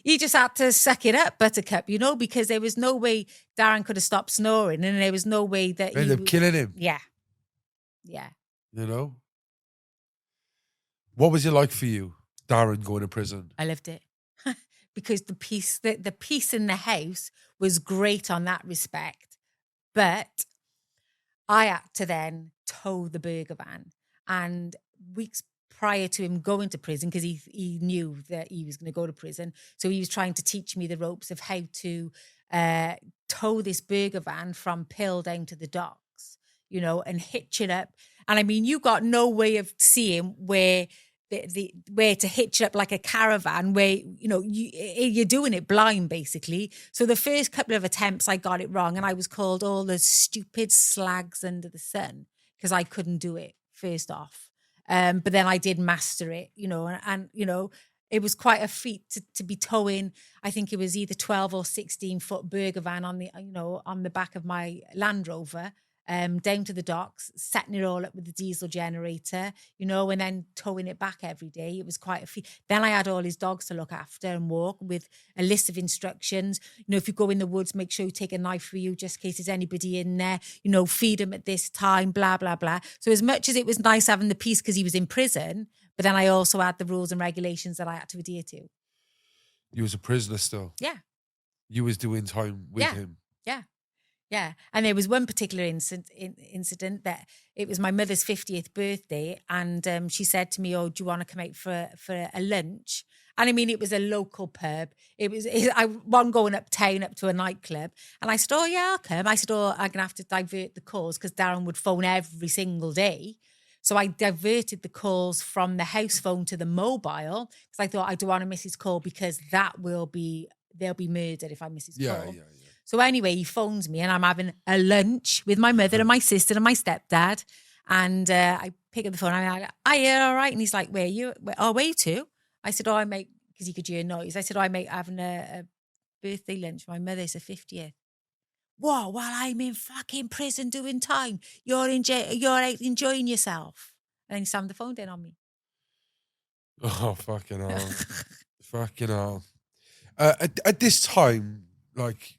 he just had to suck it up, Buttercup, because there was no way Darren could have stopped snoring, and there was no way that ended up killing him. Yeah. What was it like for you, Darren, going to prison? I loved it. Because the peace in the house was great on that respect. But I had to then tow the burger van. And weeks prior to him going to prison, because he knew that he was going to go to prison, so he was trying to teach me the ropes of how to tow this burger van from Pill down to the docks, and hitch it up. And I mean, you got no way of seeing where where to hitch it up like a caravan, where you're doing it blind basically. So the first couple of attempts I got it wrong, and I was called all the stupid slags under the sun because I couldn't do it first off. But then I did master it, and it was quite a feat to be towing. I think it was either 12 or 16 foot burger van on the back of my Land Rover, down to the docks, setting it all up with the diesel generator, and then towing it back every day. It was quite a feat. Then I had all his dogs to look after and walk with a list of instructions. If you go in the woods, make sure you take a knife for you just in case there's anybody in there, feed him at this time, blah, blah, blah. So as much as it was nice having the peace because he was in prison, but then I also had the rules and regulations that I had to adhere to. You was a prisoner still? Yeah. You was doing time with him? Yeah. Yeah. And there was one particular incident that it was my mother's 50th birthday, and she said to me, "Oh, do you want to come out for a lunch?" And I mean, it was a local pub. I wasn't going uptown up to a nightclub. And I said, "Oh, yeah, I'll come." I said, "Oh, I'm going to have to divert the calls," because Darren would phone every single day. So I diverted the calls from the house phone to the mobile, because I thought I don't want to miss his call, because that will be they'll be murdered if I miss his Yeah, call. yeah. So anyway, he phones me and I'm having a lunch with my mother and my sister and my stepdad. And I pick up the phone and I'm like, "Are you all right?" And he's like, "Where are you? Where you to?" I said, "Oh, I make," because he could hear noise. I said, "Oh, I make having a birthday lunch for my mother. It's her 50th. Whoa, while I'm in fucking prison doing time, you're out enjoying yourself." And then he slammed the phone down on me. Oh, fucking hell. Fucking hell. At this time, like,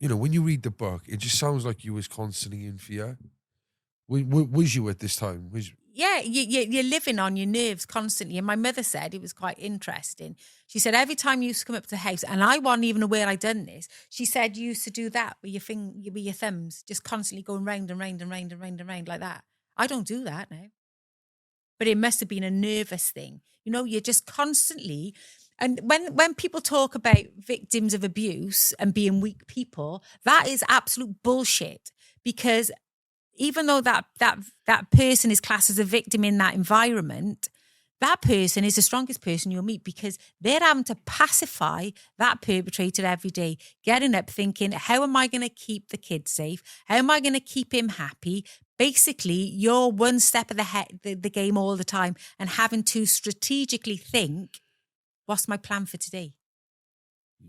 you know, when you read the book, it just sounds like you was constantly in fear. Was you at this time? Yeah, you're living on your nerves constantly. And my mother said it was quite interesting. She said every time you used to come up to the house, and I wasn't even aware I'd done this. She said you used to do that with your thumbs, just constantly going round and round and round and round and round like that. I don't do that now. But it must have been a nervous thing. You know, you're just constantly. And when people talk about victims of abuse and being weak people, that is absolute bullshit. Because even though that person is classed as a victim in that environment, that person is the strongest person you'll meet, because they're having to pacify that perpetrator every day, getting up thinking, how am I going to keep the kid safe? How am I going to keep him happy? Basically, you're one step ahead the game all the time, and having to strategically think, what's my plan for today?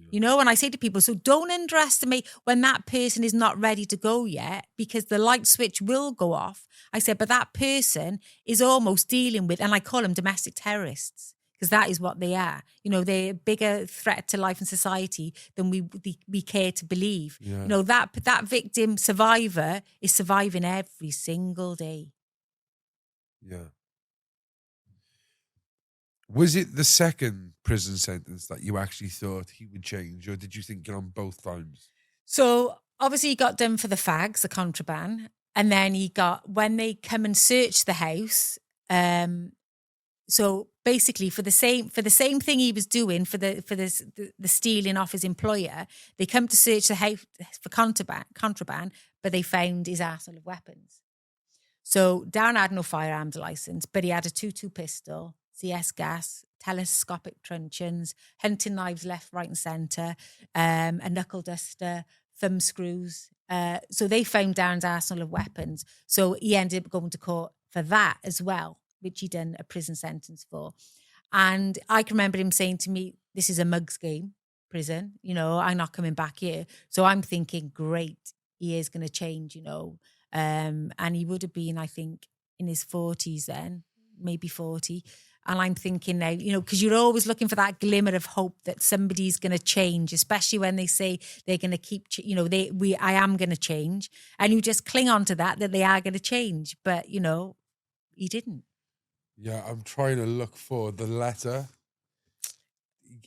You know, and I say to people, so don't underestimate when that person is not ready to go yet, because the light switch will go off. I said, but that person is almost dealing with, and I call them domestic terrorists, because that is what they are. You know, they're a bigger threat to life and society than we care to believe. Yeah. You know, that victim survivor is surviving every single day. Yeah. Was it the second prison sentence that you actually thought he would change, or did you think it on both times? So obviously he got done for the fags, the contraband, and then he got, when they come and search the house. So basically, for the same thing he was doing for the stealing off his employer, they come to search the house for contraband, but they found his arsenal of weapons. So Darren had no firearms license, but he had a 2.2 pistol, CS gas, telescopic truncheons, hunting knives left, right and centre, a knuckle duster, thumb screws. So they found Darren's arsenal of weapons. So he ended up going to court for that as well, which he'd done a prison sentence for. And I can remember him saying to me, "This is a mug's game, prison. You know, I'm not coming back here." So I'm thinking, great, he is going to change, you know. And he would have been, I think, in his 40s then, maybe 40. And I'm thinking now, you know, because you're always looking for that glimmer of hope that somebody's going to change, especially when they say they're going to keep, you know, I am going to change. And you just cling on to that they are going to change. But, you know, he didn't. Yeah, I'm trying to look for the letter.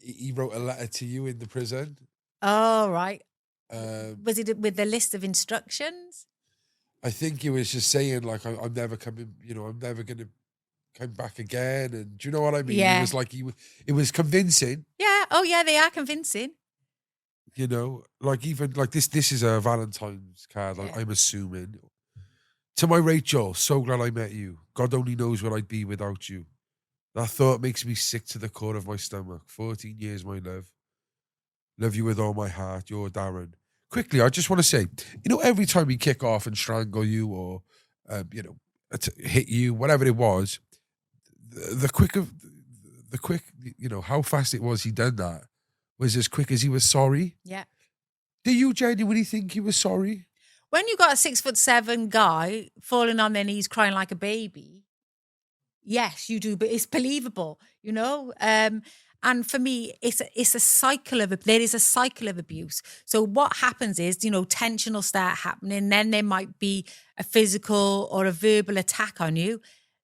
He wrote a letter to you in the prison. Oh, right. Was it with the list of instructions? I think he was just saying, like, I'm never coming, you know, I'm never going to come back again. And do you know what I mean? Yeah. He was like, it was convincing. Yeah. Oh, yeah, they are convincing. You know, like, even like this is a Valentine's card, Yeah. I'm assuming. To my Rachel, so glad I met you. God only knows where I'd be without you. That thought makes me sick to the core of my stomach. 14 years, my love. Love you with all my heart. You're Darren. Quickly, I just want to say, you know, every time we kick off and strangle you or, you know, hit you, whatever it was, the quick, you know, how fast it was he done that was as quick as he was sorry. Yeah. Do you genuinely think he was sorry? When you got a 6'7" guy falling on their knees crying like a baby, yes, you do, but it's believable, you know? And for me, there is a cycle of abuse. So what happens is, you know, tension will start happening. Then there might be a physical or a verbal attack on you.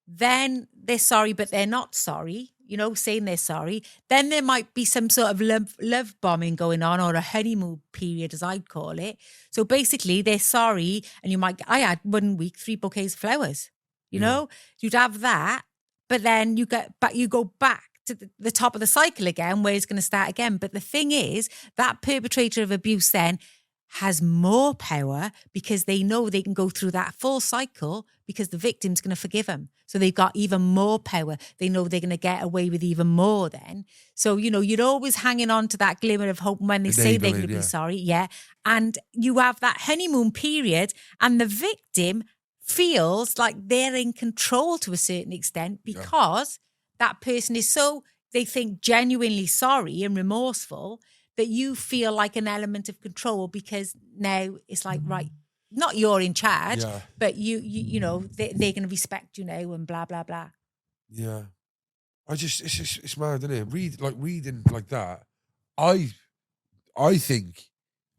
Then they're sorry, but they're not sorry, you know, saying they're sorry. Then there might be some sort of love bombing going on, or a honeymoon period, as I'd call it. So basically they're sorry. And I had 1 week, 3 bouquets of flowers, you know, you'd have that, but then you go back to the top of the cycle again, where it's going to start again. But the thing is, that perpetrator of abuse then has more power because they know they can go through that full cycle because the victim's going to forgive them. So they've got even more power. They know they're going to get away with even more then. So, you're always hanging on to that glimmer of hope when they say they're going to be sorry. Yeah. And you have that honeymoon period and the victim feels like they're in control to a certain extent because that person is so, they think, genuinely sorry and remorseful that you feel like an element of control because now it's like, right, not you're in charge, but they're going to respect you now and blah, blah, blah. Yeah. It's mad, isn't it? Reading like that, I think,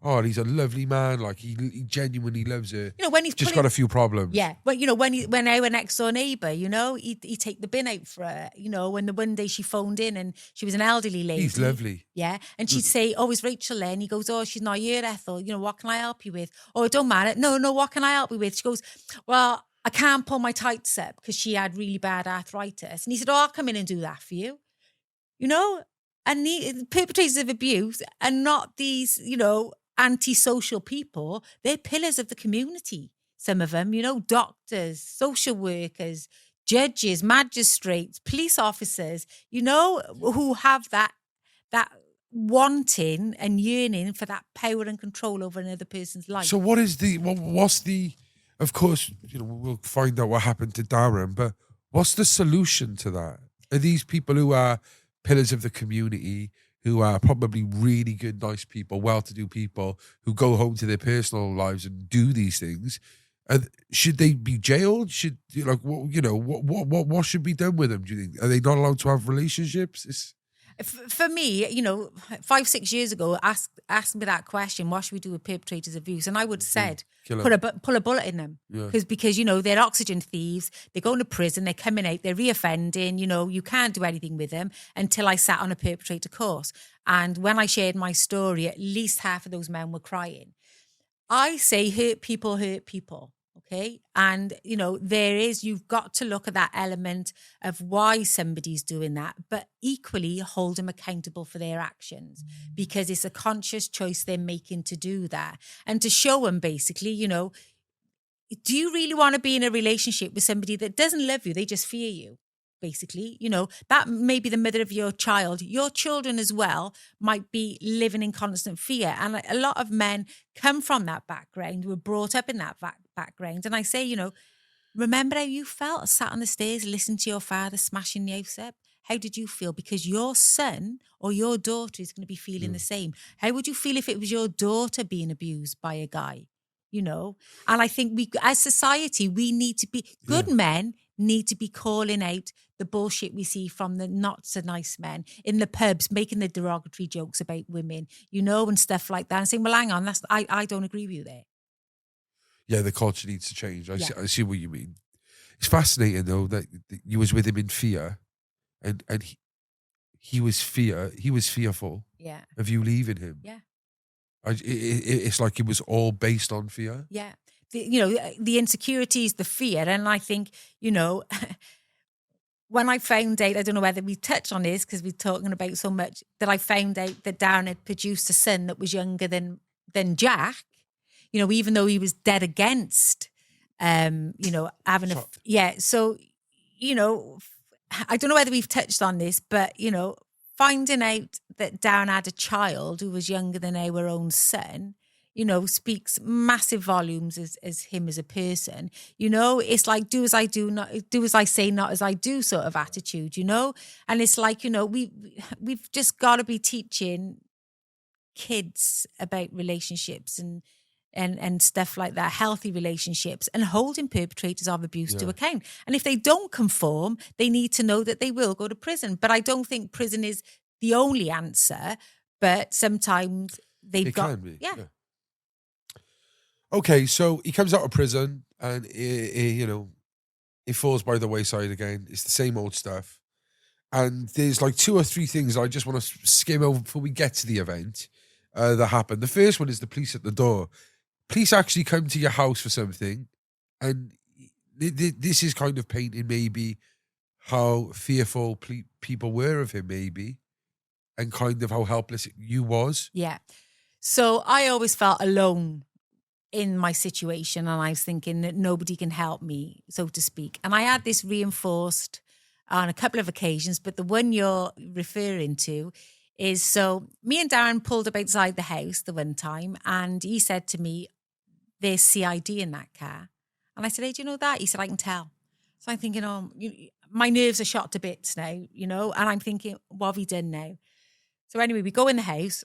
oh, he's a lovely man. Like he genuinely loves her. When he's just got a few problems. Yeah, but when our next door neighbour, he'd take the bin out for her. When the one day she phoned in and she was an elderly lady. He's lovely. Yeah, and she'd say, "Oh, is Rachel there?" And he goes, "Oh, she's not here, Ethel. What can I help you with?" "Oh, it don't matter. No, what can I help you with?" She goes, "Well, I can't pull my tights up because she had really bad arthritis." And he said, "Oh, I'll come in and do that for you." And the perpetrators of abuse are not these, antisocial people. They're pillars of the community. Some of them, doctors, social workers, judges, magistrates, police officers, who have that wanting and yearning for that power and control over another person's life. So what's the, of course, we'll find out what happened to Darren, but what's the solution to that? Are these people who are pillars of the community, who are probably really good, nice people, well-to-do people, who go home to their personal lives and do these things, should they be jailed? What should be done with them? Do you think? Are they not allowed to have relationships? For me, 5-6 years ago, asked me that question: what should we do with perpetrators of abuse? And I would have said, pull a bullet in them, because they're oxygen thieves. They're going to prison. They're coming out. They're reoffending. You can't do anything with them until I sat on a perpetrator course. And when I shared my story, at least half of those men were crying. I say, hurt people. Okay. And, you've got to look at that element of why somebody's doing that, but equally hold them accountable for their actions because it's a conscious choice they're making to do that. And to show them basically, do you really want to be in a relationship with somebody that doesn't love you? They just fear you. Basically, that may be the mother of your child. Your children as well might be living in constant fear. And a lot of men come from that background, were brought up in that background. And I say, remember how you felt sat on the stairs, listening to your father smashing the house up? How did you feel? Because your son or your daughter is going to be feeling the same. How would you feel if it was your daughter being abused by a guy? And I think we, as society, we need to be good men need to be calling out the bullshit we see from the not so nice men in the pubs, making the derogatory jokes about women, and stuff like that, and saying, well, hang on, I don't agree with you there. Yeah, the culture needs to change. I see what you mean. It's fascinating though that you was with him in fear, and he was fearful of you leaving him. Yeah. It's like it was all based on fear. Yeah. The insecurities, the fear. And I think, when I found out, I don't know whether we touched on this because we're talking about so much, that I found out that Darren had produced a son that was younger than Jack, even though he was dead against, having So, I don't know whether we've touched on this, but, finding out that Darren had a child who was younger than our own son, speaks massive volumes as him as a person. It's like do as I do, not do as I say, not as I do sort of attitude, And it's like, we've just got to be teaching kids about relationships and stuff like that, healthy relationships, and holding perpetrators of abuse to account. And if they don't conform, they need to know that they will go to prison. But I don't think prison is the only answer, but sometimes they've got... Can be. Yeah. Okay, so he comes out of prison and he falls by the wayside again. It's the same old stuff. And there's like 2 or 3 things I just want to skim over before we get to the event that happened. The first one is the police at the door. Police actually come to your house for something, and this is kind of painting maybe how fearful people were of him maybe, and kind of how helpless you was. Yeah. So I always felt alone in my situation, and I was thinking that nobody can help me, so to speak. And I had this reinforced on a couple of occasions, but the one you're referring to is, so me and Darren pulled up outside the house the one time, and he said to me, there's CID in that car. And I said, hey, do you know that? He said, I can tell. So I'm thinking, my nerves are shot to bits now, and I'm thinking, what have he done now? So anyway, we go in the house,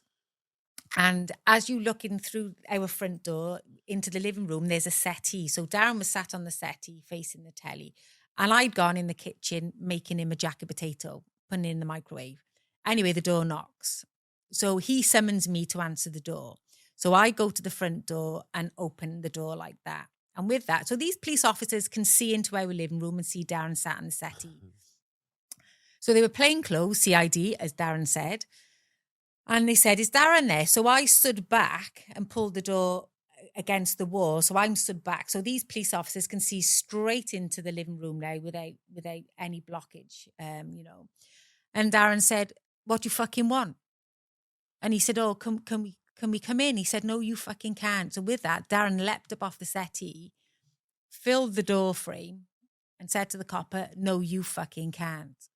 and as you look in through our front door into the living room, there's a settee. So Darren was sat on the settee facing the telly, and I'd gone in the kitchen making him a jack of potato, putting it in the microwave. Anyway, the door knocks. So he summons me to answer the door. So I go to the front door and open the door like that. And with that, so these police officers can see into our living room and see Darren sat on the settee. So they were plain clothes, CID, as Darren said. And they said, is Darren there? So I stood back and pulled the door against the wall. So I'm stood back. So these police officers can see straight into the living room now without any blockage, And Darren said, what do you fucking want? And he said, oh, can we come in? He said, no, you fucking can't. So with that, Darren leapt up off the settee, filled the door frame, and said to the copper, no, you fucking can't.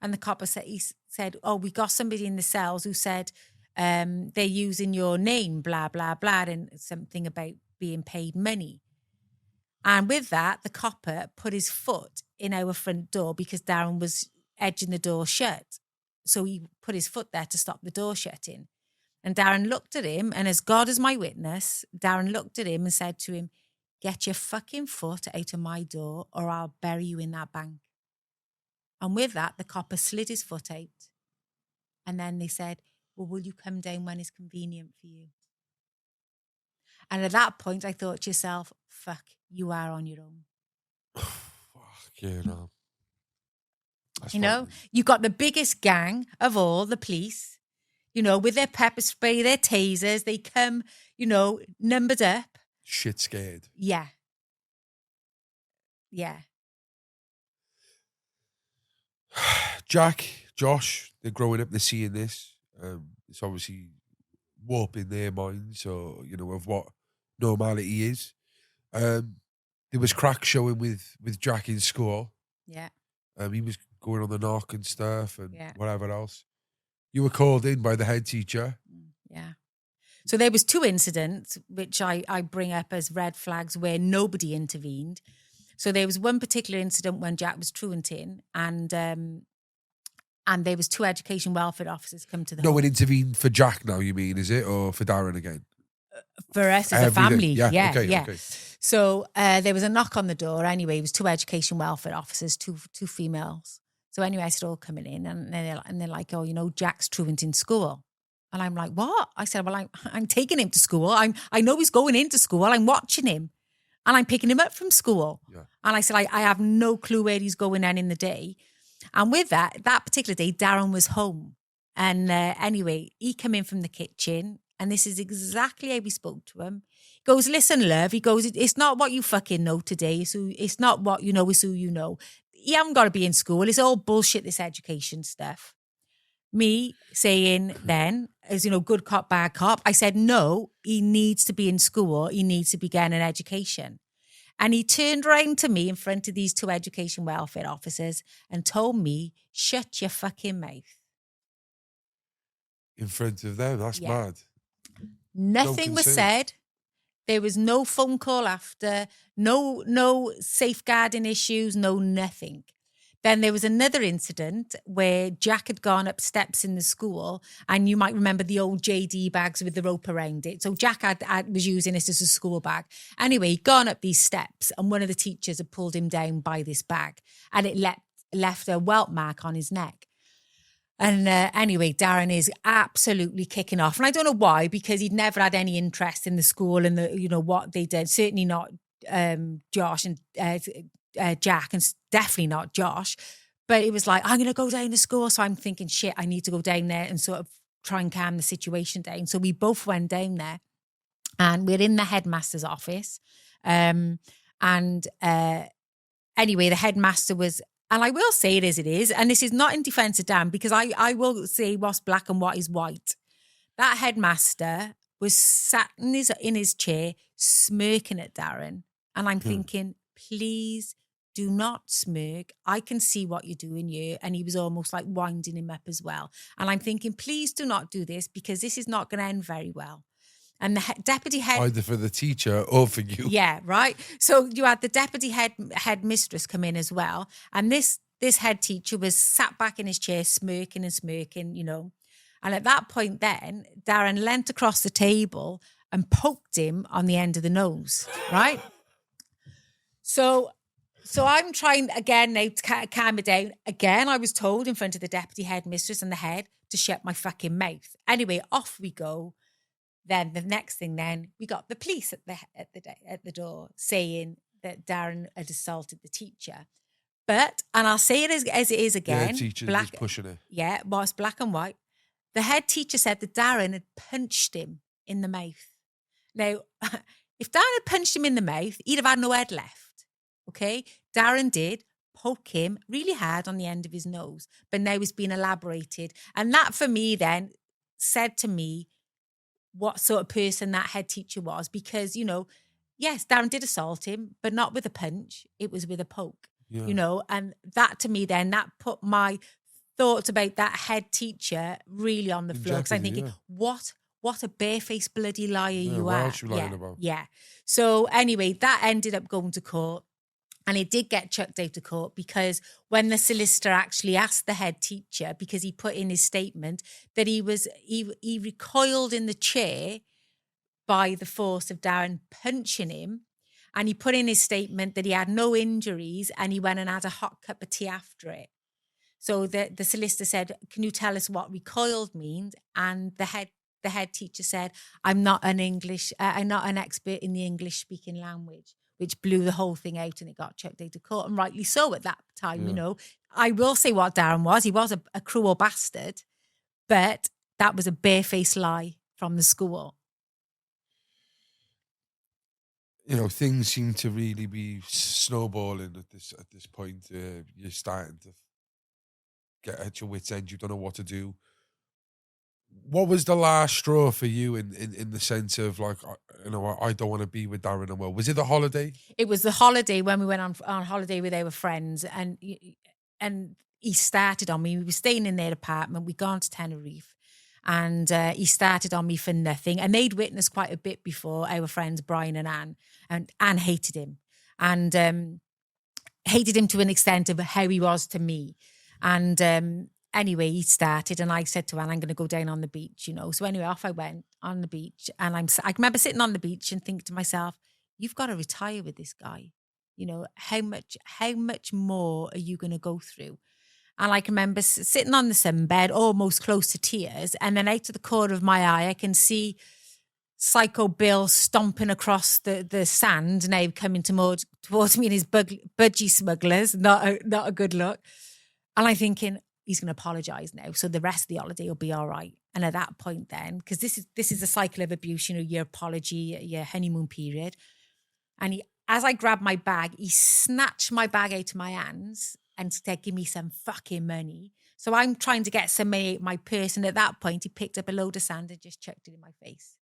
And the copper said, oh, we got somebody in the cells who said they're using your name, blah, blah, blah, and something about being paid money. And with that, the copper put his foot in our front door because Darren was edging the door shut. So he put his foot there to stop the door shutting. And Darren looked at him, and as God is my witness, Darren looked at him and said to him, get your fucking foot out of my door or I'll bury you in that bank. And with that, the copper slid his foot out. And then they said, well, will you come down when it's convenient for you? And at that point, I thought to yourself, fuck, you are on your own. You got the biggest gang of all, the police, with their pepper spray, their tasers. They come, numbered up. Shit scared. Yeah. Yeah. Jack, Josh, they're growing up, they're seeing this. It's obviously warping their minds, or, of what normality is. There was crack showing with Jack in school. Yeah. He was going on the knock and stuff and whatever else. You were called in by the head teacher. Yeah. So there was 2 incidents, which I bring up as red flags where nobody intervened. So there was one particular incident when Jack was truanting, and there was 2 education welfare officers come to the home. No one intervened for Jack now, you mean, is it? Or for Darren again? For us as a family, yeah. Okay. So there was a knock on the door. Anyway, it was 2 education welfare officers, two females. So anyway, I said, oh, coming in. And they're like, oh, Jack's truant in school. And I'm like, what? I said, well, I'm taking him to school. I know he's going into school. I'm watching him. And I'm picking him up from school. Yeah. And I said, I have no clue where he's going in the day. And with that particular day, Darren was home. And anyway, he came in from the kitchen. And this is exactly how we spoke to him. He goes, listen, love. He goes, it's not what you fucking know today. It's not what you know, it's who you know. You haven't got to be in school. It's all bullshit, this education stuff. Me saying then, as good cop, bad cop, I said, no, he needs to be in school. He needs to be getting an education. And he turned around to me in front of these 2 education welfare officers and told me, shut your fucking mouth. In front of them? That's mad. Nothing was said. There was no phone call after, no safeguarding issues, no nothing. Then there was another incident where Jack had gone up steps in the school, and you might remember the old JD bags with the rope around it. So Jack was using this as a school bag. Anyway, he'd gone up these steps, and one of the teachers had pulled him down by this bag, and it left a welt mark on his neck. And anyway, Darren is absolutely kicking off. And I don't know why, because he'd never had any interest in the school and what they did. Certainly not Josh and Jack, and definitely not Josh. But it was like, I'm going to go down to school. So I'm thinking, shit, I need to go down there and sort of try and calm the situation down. So we both went down there, and we're in the headmaster's office. Anyway, the headmaster was, and I will say it as it is, and this is not in defence of Dan, because I will say what's black and what is white. That headmaster was sat in his chair smirking at Darren. And I'm thinking, please do not smirk. I can see what you're doing here. And he was almost like winding him up as well. And I'm thinking, please do not do this because this is not going to end very well. And the deputy head... Either for the teacher or for you. Yeah, right. So you had the deputy head mistress come in as well. And this head teacher was sat back in his chair smirking and smirking, you know. And at that point then, Darren leant across the table and poked him on the end of the nose, right? So I'm trying again now to calm it down. Again, I was told in front of the deputy headmistress and the head to shut my fucking mouth. Anyway, off we go. Then the next thing, then we got the police at the door saying that Darren had assaulted the teacher. But, and I'll say it as it is again. The teacher was pushing it. Yeah, it was black and white. The head teacher said that Darren had punched him in the mouth. Now, if Darren had punched him in the mouth, he'd have had no head left. Okay? Darren did poke him really hard on the end of his nose, but now it's been elaborated. And that for me then said to me what sort of person that head teacher was, because, you know, yes, Darren did assault him, but not with a punch. It was with a poke, you know, and that to me then, that put my thoughts about that head teacher really on the floor. Because I'm thinking, what a barefaced bloody liar you what are. else you lying about? Yeah. So anyway, that ended up going to court. And it did get chucked out of court because when the solicitor actually asked the head teacher, because he put in his statement that he recoiled in the chair by the force of Darren punching him. And he put in his statement that he had no injuries and he went and had a hot cup of tea after it. So the solicitor said, can you tell us what recoiled means? And the head teacher said, I'm not an expert in the English speaking language, which blew the whole thing out and it got chucked out of court. And rightly so at that time, you know. I will say what Darren was. He was a cruel bastard, but that was a barefaced lie from the school. You know, things seem to really be snowballing at this point. You're starting to get at your wit's end. You don't know what to do. What was the last straw for you in the sense of like, you know, I don't want to be with Darren and well? Was it the holiday? It was the holiday when we went on holiday with our friends, and he started on me. We were staying in their apartment. We'd gone to Tenerife, and he started on me for nothing. And they'd witnessed quite a bit before, our friends Brian and Anne, and Anne hated him, and hated him to an extent of how he was to me, and. Anyway, he started and I said to Anne, I'm going to go down on the beach, you know. So anyway, off I went on the beach, and I remember sitting on the beach and thinking to myself, you've got to retire with this guy. You know, how much more are you going to go through? And I can remember sitting on the sunbed, almost close to tears. And then out of the corner of my eye, I can see Psycho Bill stomping across the sand, now coming towards me in his budgie smugglers. Not a good look. And I'm thinking, he's going to apologise now, so the rest of the holiday will be all right. And at that point then, because this is a cycle of abuse, you know, your apology, your honeymoon period. And as I grabbed my bag, he snatched my bag out of my hands and said, give me some fucking money. So I'm trying to get some money out of my purse. And at that point, he picked up a load of sand and just chucked it in my face.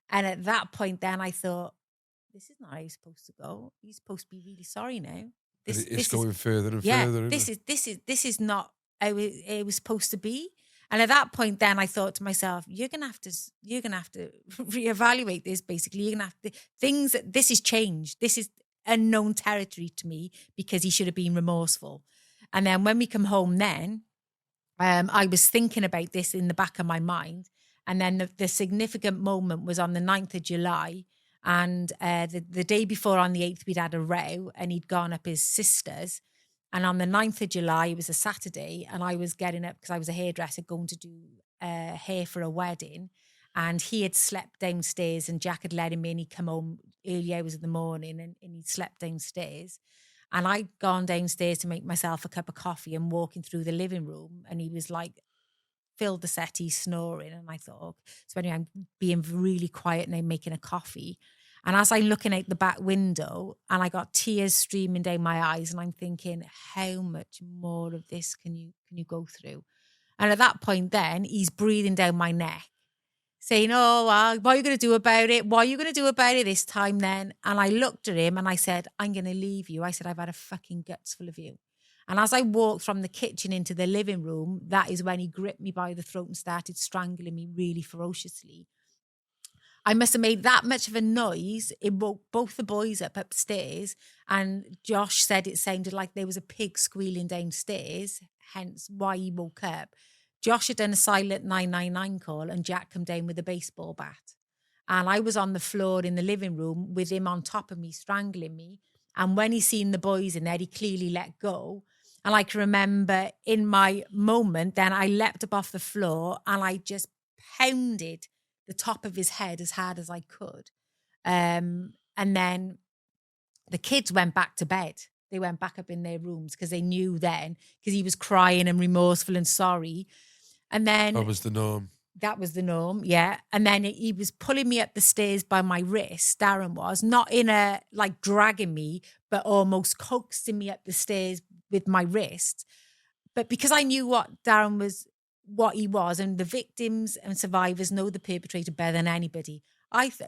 And at that point then, I thought, this is not how he's supposed to go. He's supposed to be really sorry now. It's going further and further. This is not how it was supposed to be. And at that point then I thought to myself, you're gonna have to reevaluate this. Basically, you're gonna have to this is changed. This is unknown territory to me, because he should have been remorseful. And then when we come home then, I was thinking about this in the back of my mind. And then the significant moment was on the 9th of July. And the day before, on the 8th, we'd had a row and he'd gone up his sister's. And on the 9th of July, it was a Saturday, and I was getting up because I was a hairdresser going to do hair for a wedding. And he had slept downstairs, and Jack had let him in. He'd come home early hours of the morning and he'd slept downstairs. And I'd gone downstairs to make myself a cup of coffee and walking through the living room. And he was like, filled the settee snoring. And I thought, oh. So anyway, I'm being really quiet now, making a coffee. And as I'm looking out the back window, and I got tears streaming down my eyes, and I'm thinking, how much more of this can you go through? And at that point then, he's breathing down my neck, saying, oh, well, what are you going to do about it? What are you going to do about it this time then? And I looked at him and I said, I'm going to leave you. I said, I've had a fucking guts full of you. And as I walked from the kitchen into the living room, that is when he gripped me by the throat and started strangling me really ferociously. I must have made that much of a noise. It woke both the boys up upstairs. And Josh said it sounded like there was a pig squealing downstairs, hence why he woke up. Josh had done a silent 999 call and Jack come down with a baseball bat. And I was on the floor in the living room with him on top of me, strangling me. And when he seen the boys in there, he clearly let go. And I can remember in my moment, then I leapt up off the floor and I just pounded the top of his head as hard as I could. And then the kids went back to bed. They went back up in their rooms because they knew then, because he was crying and remorseful and sorry. And then That was the norm. That was the norm, yeah. And then he was pulling me up the stairs by my wrist, Darren was, not in a, like dragging me, but almost coaxing me up the stairs with my wrist. But because I knew what Darren was, what he was, and the victims and survivors know the perpetrator better than anybody,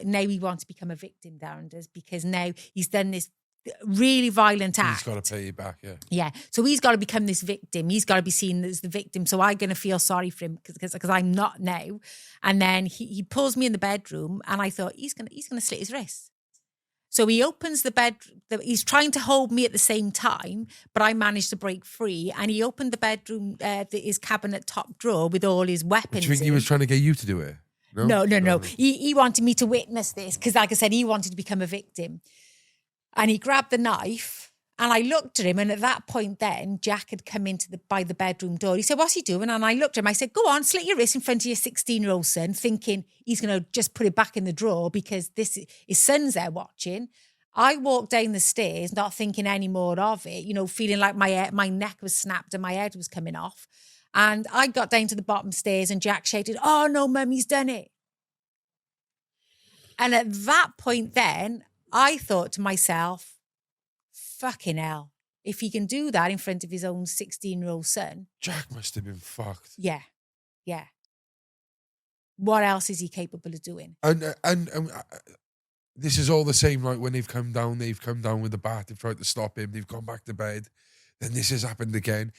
now he wants to become a victim, Darren does, because now he's done this really violent act. He's got to pay you back, yeah. Yeah. So he's got to become this victim. He's got to be seen as the victim. So I'm going to feel sorry for him because I'm not now. And then he pulls me in the bedroom and I thought he's going to slit his wrists. So he opens the bed. He's trying to hold me at the same time, but I managed to break free. And he opened the bedroom, his cabinet top drawer with all his weapons. Do you think he was trying to get you to do it? No. He wanted me to witness this because, like I said, he wanted to become a victim. And he grabbed the knife and I looked at him. And at that point then, Jack had come by the bedroom door. He said, what's he doing? And I looked at him. I said, go on, slit your wrist in front of your 16-year-old son, thinking he's going to just put it back in the drawer because his son's there watching. I walked down the stairs, not thinking any more of it, feeling like my neck was snapped and my head was coming off. And I got down to the bottom stairs and Jack shouted, oh, no, Mummy's done it. And at that point then, I thought to myself, fucking hell, if he can do that in front of his own 16-year-old son. Jack must have been fucked. Yeah. What else is he capable of doing? And this is all the same, like when they've come down with the bat, they've tried to stop him, they've gone back to bed, then this has happened again.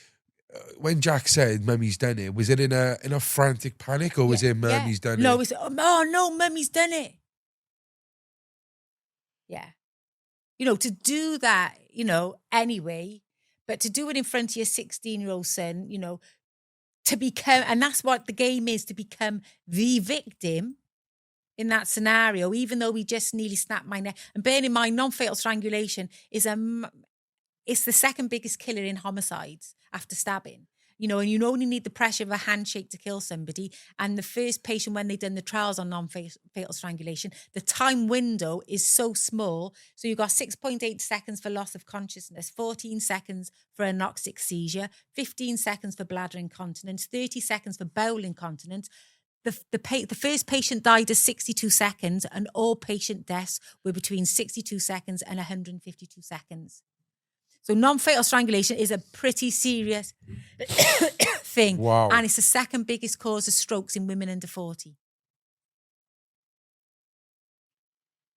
When Jack said, Mummy's done it, was it in a frantic panic or was it Mummy's done it? No, it was, oh no, Mummy's done it. Yeah. To do that, anyway, but to do it in front of your 16-year-old son, to become, and that's what the game is, to become the victim in that scenario, even though he just nearly snapped my neck. And bearing in mind, non-fatal strangulation it's the second biggest killer in homicides after stabbing. And you only need the pressure of a handshake to kill somebody. And the first patient, when they've done the trials on non-fatal strangulation, the time window is so small. So you've got 6.8 seconds for loss of consciousness, 14 seconds for anoxic seizure, 15 seconds for bladder incontinence, 30 seconds for bowel incontinence. The first patient died at 62 seconds and all patient deaths were between 62 seconds and 152 seconds. So non-fatal strangulation is a pretty serious thing. Wow. And it's the second biggest cause of strokes in women under 40.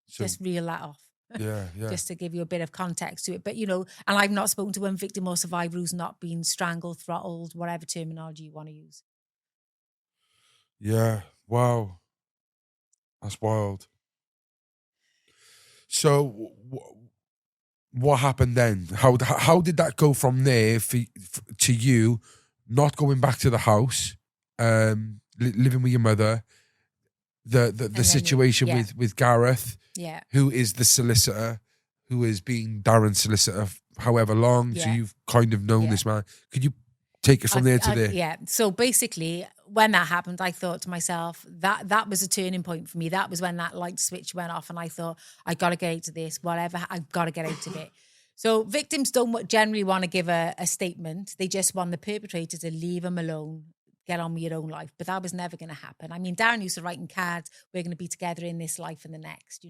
So, just reel that off. Yeah. Just to give you a bit of context to it. But, and I've not spoken to one victim or survivor who's not been strangled, throttled, whatever terminology you want to use. Yeah. Wow. That's wild. So what happened then? How did that go from there to you not going back to the house, living with your mother, the situation with Gareth, who is the solicitor, who has been Darren's solicitor however long, so you've kind of known this man. Could you take it from there to there? Yeah. So basically, when that happened, I thought to myself, that was a turning point for me. That was when that light switch went off and I thought, I got to get out of this, whatever, I've got to get out of it. So victims don't generally want to give a statement. They just want the perpetrator to leave them alone, get on with your own life. But that was never going to happen. I mean, Darren used to write in cards, we're going to be together in this life and the next,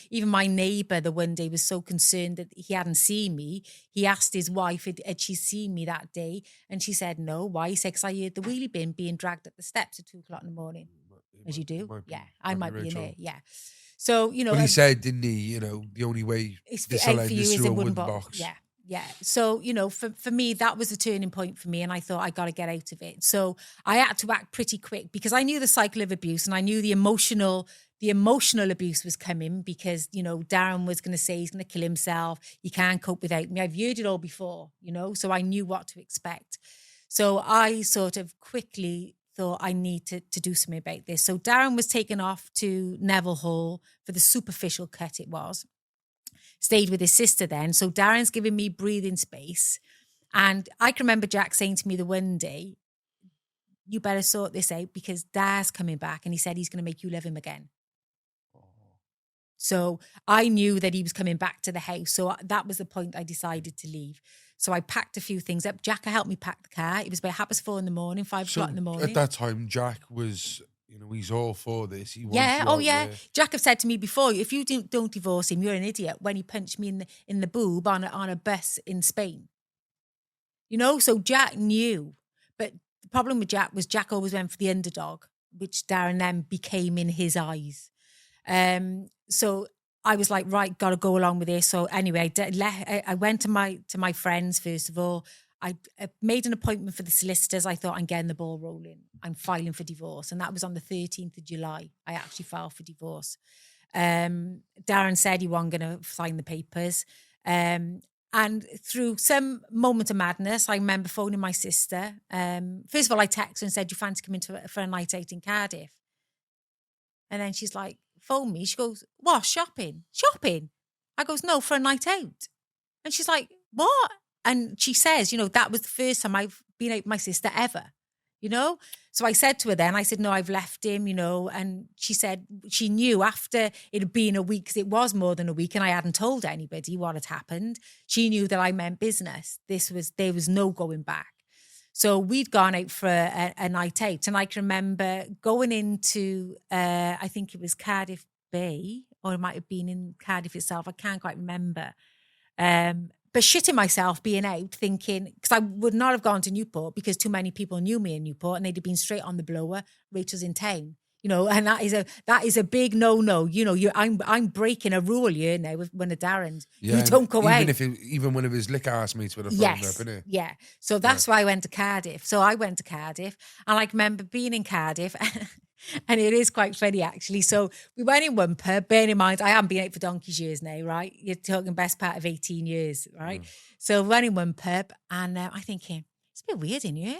Even my neighbour the one day was so concerned that he hadn't seen me. He asked his wife, had she seen me that day? And she said, no. Why? He said, because I heard the wheelie bin being dragged up the steps at 2:00 in the morning. as you do. Might be- Yeah, I might be in Rachel. there. Yeah. So, you know, But he said, didn't he, you know, the only way it's this for will end you is is through a in wooden wooden box. Yeah. Yeah. So, you know, for me, that was a turning point for me. And I thought I got to get out of it. So I had to act pretty quick because I knew the cycle of abuse and I knew the emotional abuse was coming because, you know, Darren was going to say he's going to kill himself. He can't cope without me. I've heard it all before, you know, so I knew what to expect. So I sort of quickly thought I need to do something about this. So Darren was taken off to Neville Hall for the superficial cut it was. Stayed with his sister then. So Darren's giving me breathing space. And I can remember Jack saying to me the one day, you better sort this out because Dad's coming back and he said he's going to make you love him again. So I knew that he was coming back to the house. So that was the point I decided to leave. So I packed a few things up. Jack helped me pack the car. It was about 4:30 in the morning, 5 o'clock in the morning. At that time, Jack was, you know, he's all for this. He wants yeah, you oh out yeah. there. Jack have said to me before, if you don't divorce him, you're an idiot. When he punched me in the boob on a bus in Spain, you know. So Jack knew, but the problem with Jack was Jack always went for the underdog, which Darren then became in his eyes. So I was like, right, got to go along with this. So anyway, I went to my friends first of all. I made an appointment for the solicitors. I thought, I'm getting the ball rolling. I'm filing for divorce. And that was on the 13th of July. I actually filed for divorce. Darren said he wasn't going to sign the papers. And through some moment of madness, I remember phoning my sister. First of all, I texted her and said, do you fancy coming for a night out in Cardiff? And then she's like, phone me. She goes, what, shopping? I goes, no, for a night out. And she's like, what? And she says, you know, that was the first time I've been out with my sister ever, you know? So I said to her then, I said, no, I've left him, you know? And she said she knew after it had been a week, because it was more than a week and I hadn't told anybody what had happened. She knew that I meant business. There was no going back. So we'd gone out for a night out. And I can remember going into, I think it was Cardiff Bay, or it might have been in Cardiff itself. I can't quite remember. But shitting myself being out thinking, because I would not have gone to Newport because too many people knew me in Newport and they'd have been straight on the blower. Rachel's in town, you know, and that is a big no. You know, I'm breaking a rule here now with one of Darren's. Yeah, you don't go out. Even one of his lick ass mates would have phoned up, innit? Yeah. So that's why I went to Cardiff. So I went to Cardiff and I remember being in Cardiff and it is quite funny actually. So we went in one pub, bearing in mind, I haven't been out for donkey's years now, right? You're talking best part of 18 years, right? So we went in one pub and I'm thinking, it's a bit weird in here.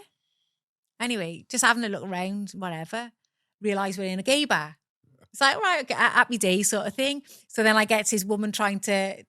Anyway, just having a look around, whatever, realise we're in a gay bar. It's like, right, okay, happy day sort of thing. So then I get this woman trying to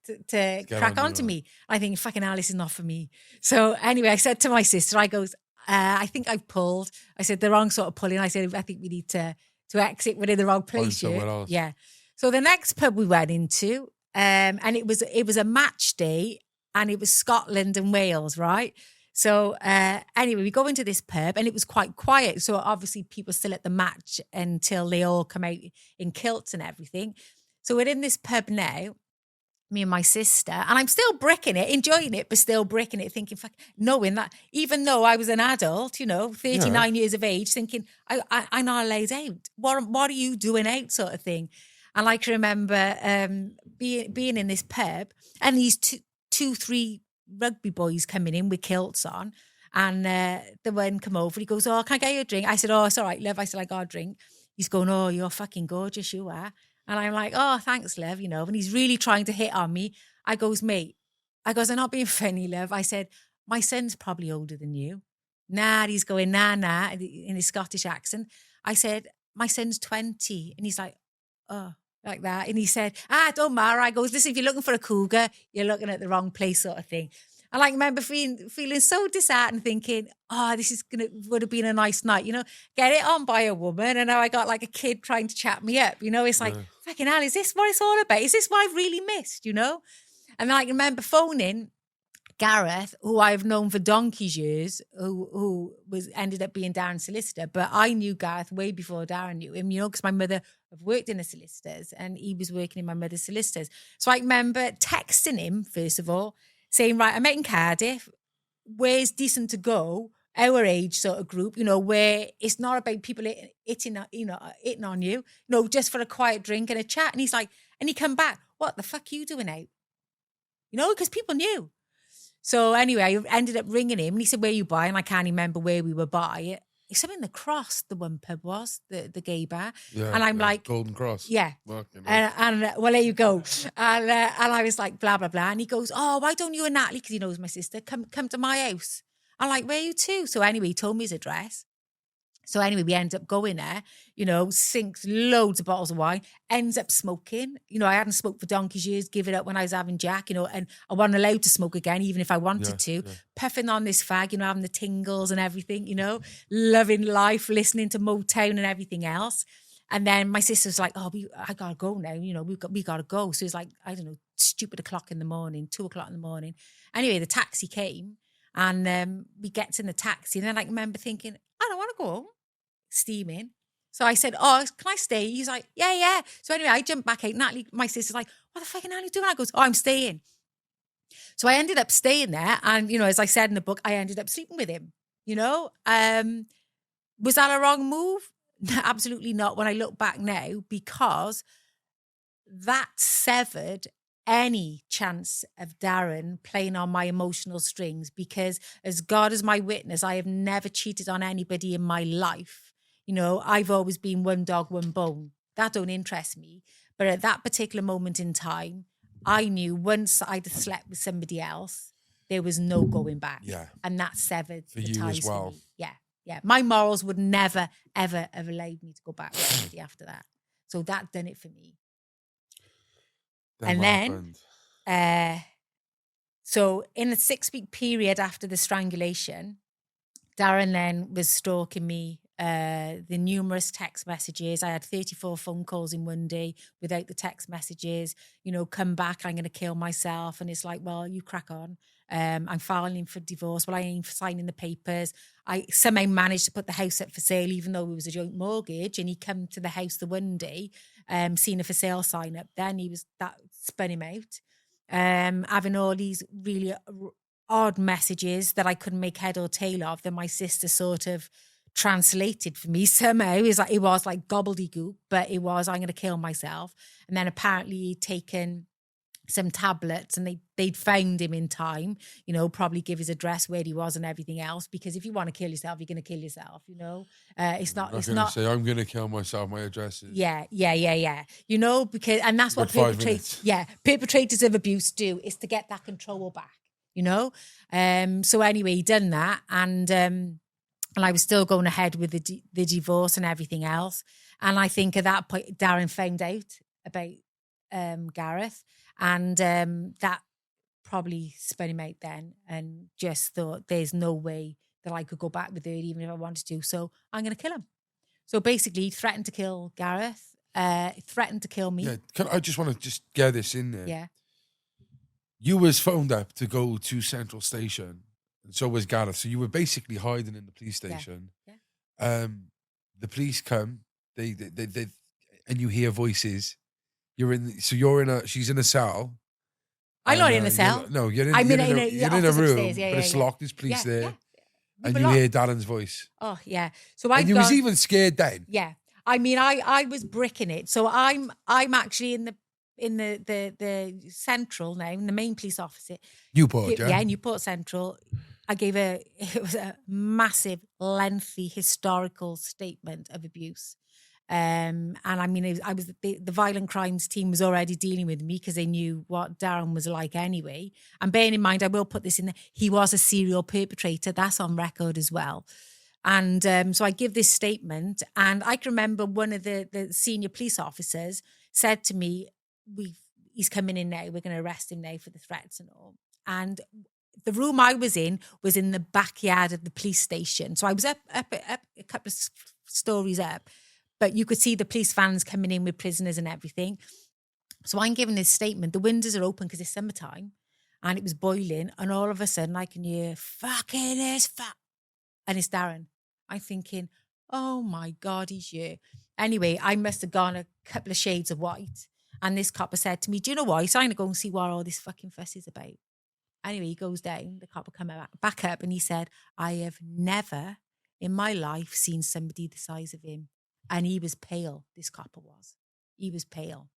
crack onto me. I think, fucking hell, this is not for me. So anyway, I said to my sister, I goes, I think I've pulled. I said, the wrong sort of pulling. I said, I think we need to exit. We're in the wrong place here. Yeah. So the next pub we went into, and it was a match day and it was Scotland and Wales, right? So anyway, we go into this pub and it was quite quiet. So obviously people still at the match until they all come out in kilts and everything. So we're in this pub now, me and my sister, and I'm still bricking it, enjoying it, but still bricking it, thinking, fuck, knowing that even though I was an adult, you know, 39 years of age, thinking, I'm not allowed out. What are you doing out sort of thing? And I can remember being in this pub and these three rugby boys coming in with kilts on, and the one come over, he goes, oh, can I get you a drink? I said, oh, it's all right, love. I said, I got a drink. He's going, oh, you're fucking gorgeous, you are. And I'm like, oh, thanks, love, you know, and he's really trying to hit on me. I goes, mate, I'm not being funny, love. I said, my son's probably older than you. Nah, he's going, nah, in his Scottish accent. I said, my son's 20. And he's like, oh, like that. And he said, don't matter. I goes, listen, if you're looking for a cougar, you're looking at the wrong place sort of thing. And I remember feeling so disheartened, thinking, this would have been a nice night, you know, get it on by a woman. And now I got like a kid trying to chat me up, you know, it's like, fucking hell, is this what it's all about? Is this what I've really missed, you know? And I remember phoning Gareth, who I've known for donkey's years, who ended up being Darren's solicitor. But I knew Gareth way before Darren knew him, you know, because my mother have worked in the solicitors and he was working in my mother's solicitors. So I remember texting him, first of all, saying, right, I'm out in Cardiff. Where's decent to go? our age sort of group, where it's not about people hitting on you, just for a quiet drink and a chat. And he's like, and he come back, what the fuck are you doing out? Because people knew. So anyway, I ended up ringing him and he said, where you by? And I can't remember where we were by. It's something in the Cross, the one pub was, the gay bar. Yeah, and I'm like, Golden Cross. Yeah. Fucking And well, there you go. And I was like, blah, blah, blah. And he goes, oh, why don't you and Natalie, because he knows my sister, come to my house? I'm like, where are you to? So anyway, he told me his address. So anyway, we end up going there, sinks loads of bottles of wine, ends up smoking. I hadn't smoked for donkey's years, give it up when I was having Jack, and I wasn't allowed to smoke again, even if I wanted to. Yeah. Puffing on this fag, having the tingles and everything, loving life, listening to Motown and everything else. And then my sister's like, oh, I got to go now, we got to go. So it's like, I don't know, stupid 2:00 in the morning. Anyway, the taxi came and we get in the taxi and then I remember thinking, I don't want to go home. Steaming. So I said, oh, can I stay? He's like, yeah. So anyway, I jumped back out. Natalie, my sister's like, what the fuck are Natalie doing? I goes, oh, I'm staying. So I ended up staying there. And, as I said in the book, I ended up sleeping with him, Was that a wrong move? Absolutely not when I look back now, because that severed any chance of Darren playing on my emotional strings, because as God is my witness, I have never cheated on anybody in my life. I've always been one dog, one bone. That don't interest me. But at that particular moment in time, I knew once I'd slept with somebody else, there was no going back. Yeah. And that severed for the you ties as well. for me. Yeah. My morals would never, ever have allowed me to go back with somebody after that. So that done it for me. So in a 6-week period after the strangulation, Darren then was stalking me, the numerous text messages. I had 34 phone calls in one day without the text messages, come back, I'm going to kill myself. And it's like, well, you crack on. I'm filing for divorce. Well, I ain't signing the papers. I somehow managed to put the house up for sale, even though it was a joint mortgage. And he come to the house the one day, seen a for sale sign up. Then that spun him out. Having all these really odd messages that I couldn't make head or tail of, that my sister sort of translated for me somehow. It was like gobbledygook, but it was, I'm going to kill myself. And then apparently he'd taken some tablets and they'd found him in time, probably give his address, where he was and everything else, because if you want to kill yourself, you're going to kill yourself, it's not say I'm going to kill myself, my address is. Yeah. Because, and that's what perpetrators of abuse do, is to get that control back, so anyway, he done that. And I was still going ahead with the divorce and everything else. And I think at that point, Darren found out about Gareth. And that probably spun him out then, and just thought there's no way that I could go back with her even if I wanted to. So I'm going to kill him. So basically he threatened to kill Gareth, threatened to kill me. Yeah, I just want to just get this in there. Yeah. You was phoned up to go to Central Station, and so was Gareth. So you were basically hiding in the police station. Yeah. The police come, they and you hear voices. She's in a cell. I'm not in a cell. You're in a room, but it's locked. There's police there. Yeah. And you hear Darren's voice. Oh, yeah. So you was even scared then. Yeah. I mean, I was bricking it. So I'm actually in the central now, in the main police office. Newport, yeah? Yeah, Newport Central. It was a massive, lengthy, historical statement of abuse. And I mean, the violent crimes team was already dealing with me because they knew what Darren was like anyway. And bearing in mind, I will put this in there, he was a serial perpetrator. That's on record as well. And so I give this statement, and I can remember one of the senior police officers said to me, he's coming in now, we're going to arrest him now for the threats and all. And the room I was in the backyard of the police station. So I was up a couple of stories up, but you could see the police vans coming in with prisoners and everything. So I'm giving this statement. The windows are open because it's summertime and it was boiling. And all of a sudden I can hear, fucking is fat. And it's Darren. I'm thinking, oh my God, he's here. Anyway, I must have gone a couple of shades of white. And this copper said to me, do you know what? He's trying to go and see what all this fucking fuss is about. Anyway, he goes down, the cop will come back up and he said, I have never in my life seen somebody the size of him. And he was pale, this copper was. He was pale.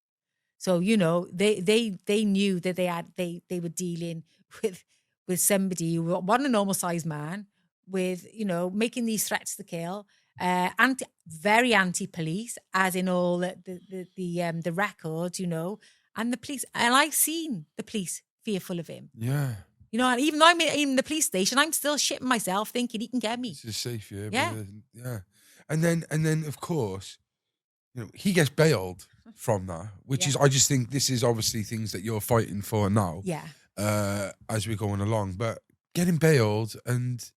So, you know, they knew that they were dealing with somebody who wasn't a normal sized man, with, you know, making these threats to kill, very anti-police, as in all the records, you know, and the police. And I've seen the police fearful of him. Yeah. You know, and even though I'm in the police station, I'm still shitting myself thinking he can get me. This is safe, yeah. Yeah. Yeah. And then of course, you know, he gets bailed from that, which is, I just think this is obviously things that you're fighting for now. Yeah. As we're going along. But getting bailed and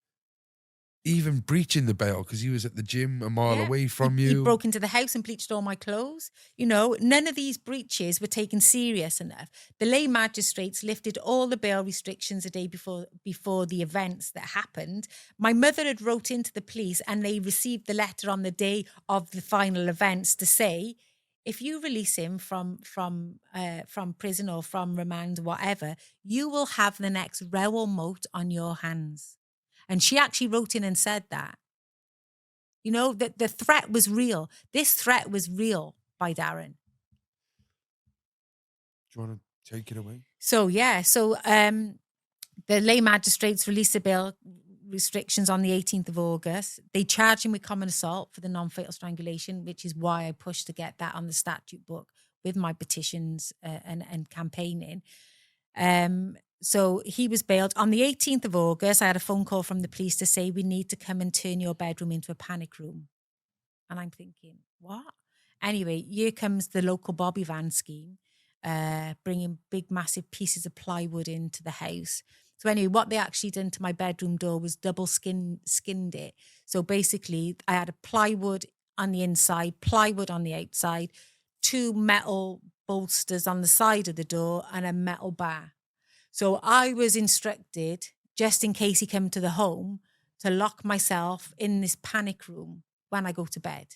even breaching the bail because he was at the gym a mile away from you. He broke into the house and bleached all my clothes. You know, none of these breaches were taken serious enough. The lay magistrates lifted all the bail restrictions a day before the events that happened. My mother had wrote into the police and they received the letter on the day of the final events to say, if you release him from prison or from remand, whatever, you will have the next Rowell moat on your hands. And she actually wrote in and said that. You know, that the threat was real. This threat was real by Darren. Do you want to take it away? So, the lay magistrates released the bail restrictions on the 18th of August. They charged him with common assault for the non-fatal strangulation, which is why I pushed to get that on the statute book with my petitions and campaigning. So he was bailed. On the 18th of August, I had a phone call from the police to say, we need to come and turn your bedroom into a panic room. And I'm thinking, what? Anyway, here comes the local Bobby van scheme, bringing big, massive pieces of plywood into the house. So anyway, what they actually done to my bedroom door was double skinned it. So basically, I had a plywood on the inside, plywood on the outside, 2 metal bolsters on the side of the door and a metal bar. So I was instructed, just in case he came to the home, to lock myself in this panic room when I go to bed.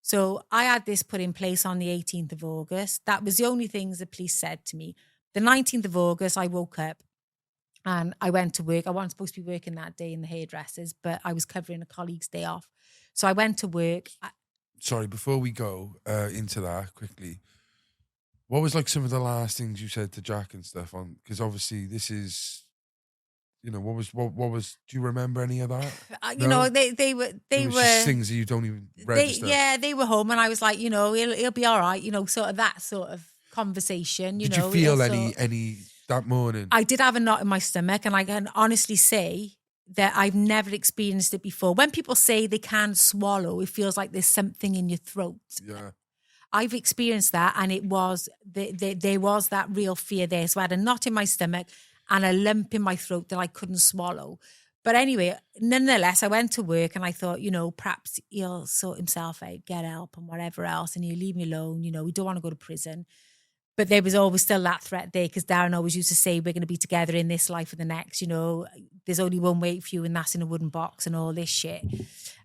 So I had this put in place on the 18th of August. That was the only things the police said to me. The 19th of August, I woke up and I went to work. I wasn't supposed to be working that day in the hairdressers, but I was covering a colleague's day off. So I went to work. Sorry, before we go into that quickly, what was like some of the last things you said to Jack and stuff on? Because obviously this is, you know, what was? Do you remember any of that? You know, they were just things that you don't even register. They were home, and I was like, you know, he'll be all right. You know, sort of that sort of conversation. Did you feel any that morning? I did have a knot in my stomach, and I can honestly say that I've never experienced it before. When people say they can't swallow, it feels like there's something in your throat. Yeah. I've experienced that, and it was there was that real fear there. So I had a knot in my stomach and a lump in my throat that I couldn't swallow. But anyway, nonetheless, I went to work and I thought, you know, perhaps he'll sort himself out, get help and whatever else, and he'll leave me alone. You know, we don't want to go to prison. But there was always still that threat there, because Darren always used to say, we're going to be together in this life or the next, you know, there's only one way for you and that's in a wooden box and all this shit.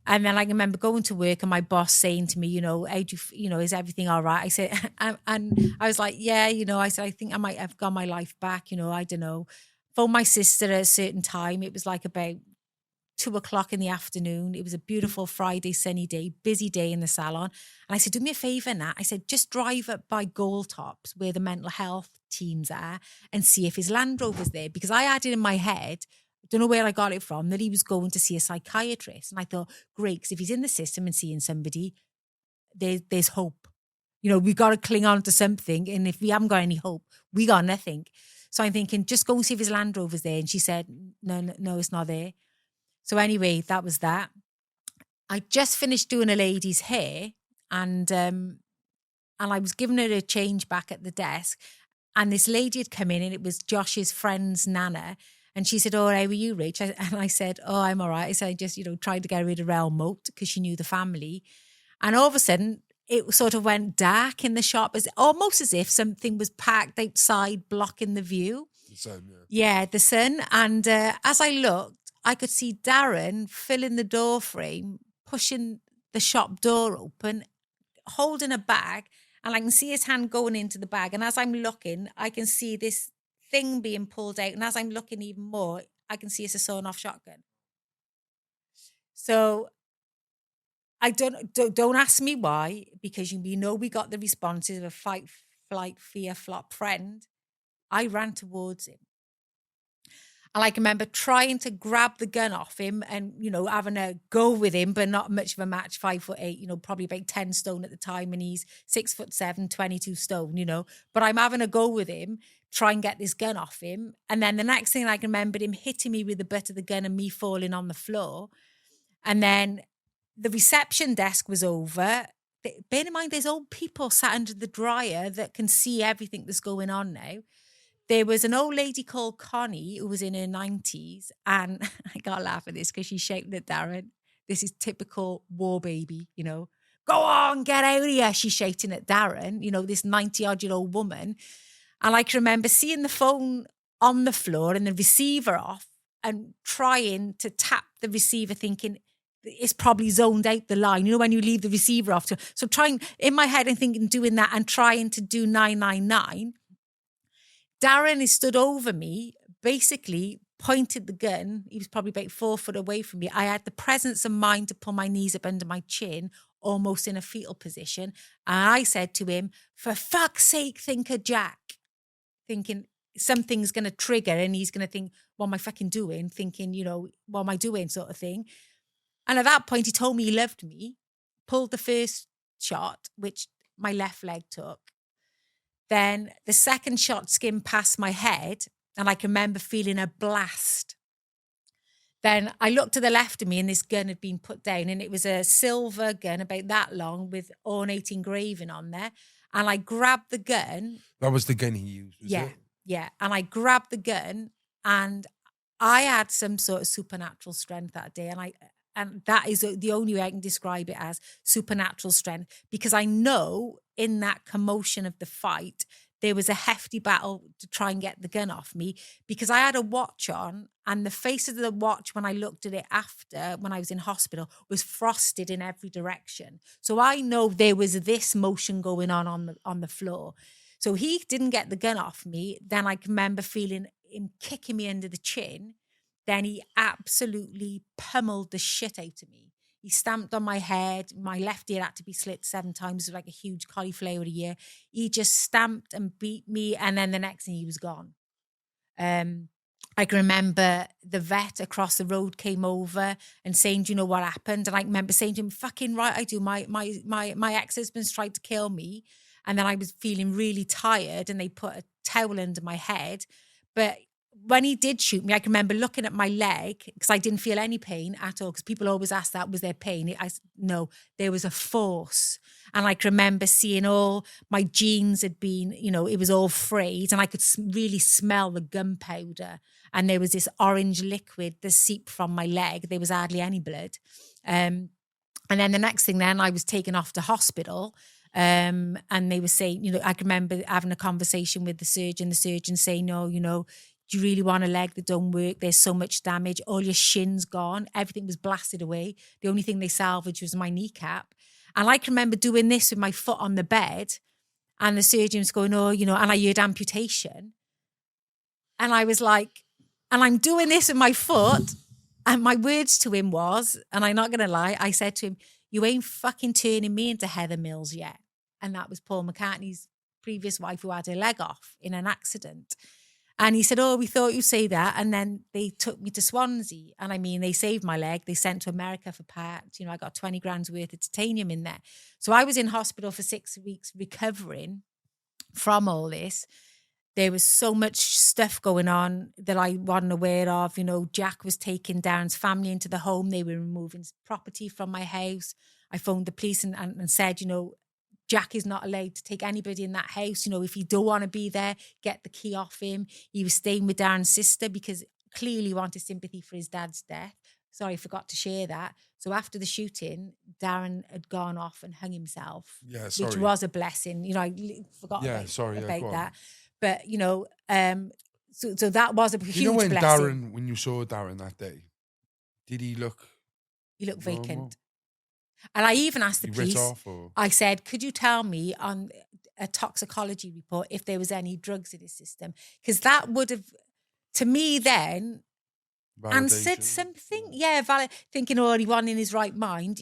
And then I remember going to work and my boss saying to me, you know, how do you, is everything all right? I said, and I was like, yeah, you know, I said, I think I might have got my life back, you know, I don't know. Phoned my sister at a certain time. It was like about 2:00 in the afternoon. It was a beautiful Friday, sunny day, busy day in the salon. And I said, do me a favour, Nat. I said, just drive up by Goldtops where the mental health teams are and see if his Land Rover's there. Because I had it in my head, I don't know where I got it from, that he was going to see a psychiatrist. And I thought, great, because if he's in the system and seeing somebody, there's hope. You know, we got to cling on to something. And if we haven't got any hope, we got nothing. So I'm thinking, just go and see if his Land Rover's there. And she said, no, it's not there. So anyway, that was that. I just finished doing a lady's hair, and I was giving her a change back at the desk, and this lady had come in, and it was Josh's friend's Nana, and she said, "Oh, how are you, Rach?" And I said, "Oh, I'm all right." I said, "I just, tried to get rid of Rel Moat because she knew the family," and all of a sudden, it sort of went dark in the shop, almost as if something was parked outside, blocking the view. The sun, yeah, the sun, and as I looked, I could see Darren filling the door frame, pushing the shop door open, holding a bag, and I can see his hand going into the bag. And as I'm looking, I can see this thing being pulled out. And as I'm looking even more, I can see it's a sawn off shotgun. So I don't ask me why, because we know we got the responses of a fight, flight, fear, flop friend. I ran towards him. And I can remember trying to grab the gun off him and, having a go with him, but not much of a match, 5'8", probably about 10 stone at the time. And he's 6'7", 22 stone, but I'm having a go with him, try and get this gun off him. And then the next thing I can remember him hitting me with the butt of the gun and me falling on the floor. And then the reception desk was over. Bear in mind, there's old people sat under the dryer that can see everything that's going on now. There was an old lady called Connie who was in her 90s. And I got to laugh at this because she's shouting at Darren. This is typical war baby, Go on, get out of here. She's shouting at Darren, this 90-odd-year-old woman. And I can remember seeing the phone on the floor and the receiver off and trying to tap the receiver, thinking it's probably zoned out the line, when you leave the receiver off. So trying in my head and thinking, doing that and trying to do 999. Darren is stood over me, basically pointed the gun. He was probably about 4 foot away from me. I had the presence of mind to pull my knees up under my chin, almost in a fetal position. And I said to him, for fuck's sake, think of Jack. Thinking something's going to trigger and he's going to think, what am I fucking doing? Thinking, what am I doing sort of thing. And at that point, he told me he loved me, pulled the first shot, which my left leg took. Then the second shot skimmed past my head and I can remember feeling a blast. Then I looked to the left of me and this gun had been put down and it was a silver gun about that long with ornate engraving on there. And I grabbed the gun. That was the gun he used, was it? Yeah. And I grabbed the gun and I had some sort of supernatural strength that day. And that is the only way I can describe it, as supernatural strength, because I know in that commotion of the fight, there was a hefty battle to try and get the gun off me, because I had a watch on and the face of the watch, when I looked at it after, when I was in hospital, was frosted in every direction. So I know there was this motion going on the floor. So he didn't get the gun off me. Then I can remember feeling him kicking me under the chin. Then he absolutely pummeled the shit out of me. He stamped on my head. My left ear had to be slit 7 times, like a huge cauliflower ear. He just stamped and beat me. And then the next thing, he was gone. I can remember the vet across the road came over and saying, do you know what happened? And I remember saying to him, fucking right, I do. My ex-husband's tried to kill me. And then I was feeling really tired and they put a towel under my head. But when he did shoot me, I can remember looking at my leg because I didn't feel any pain at all, because people always ask that, was there pain? No, there was a force. And I can remember seeing all my jeans had been, it was all frayed and I could really smell the gunpowder. And there was this orange liquid that seeped from my leg. There was hardly any blood. And then the next thing then I was taken off to hospital. And they were saying, I can remember having a conversation with the surgeon saying, no, do you really want a leg that don't work? There's so much damage. All your shin's gone. Everything was blasted away. The only thing they salvaged was my kneecap. And I can remember doing this with my foot on the bed and the surgeon was going, and I heard amputation. And I was like, and I'm doing this with my foot. And my words to him was, and I'm not going to lie, I said to him, you ain't fucking turning me into Heather Mills yet. And that was Paul McCartney's previous wife who had her leg off in an accident. And he said, we thought you'd say that. And then they took me to Swansea. And they saved my leg. They sent to America for parts. I got 20 grand's worth of titanium in there. So I was in hospital for 6 weeks recovering from all this. There was so much stuff going on that I wasn't aware of. Jack was taking Darren's family into the home. They were removing property from my house. I phoned the police and said, Jack is not allowed to take anybody in that house. If you don't want to be there, get the key off him. He was staying with Darren's sister because clearly he wanted sympathy for his dad's death. Sorry, I forgot to share that. So after the shooting, Darren had gone off and hung himself. Yeah, sorry. Which was a blessing. I forgot about that. But, so that was a huge blessing. When you saw Darren that day, did he look... He looked vacant. And I even asked the police, I said, could you tell me, a toxicology report if there was any drugs in his system, because that would have, to me then, answered Validation. something. Yeah, thinking, oh, he wasn't in his right mind.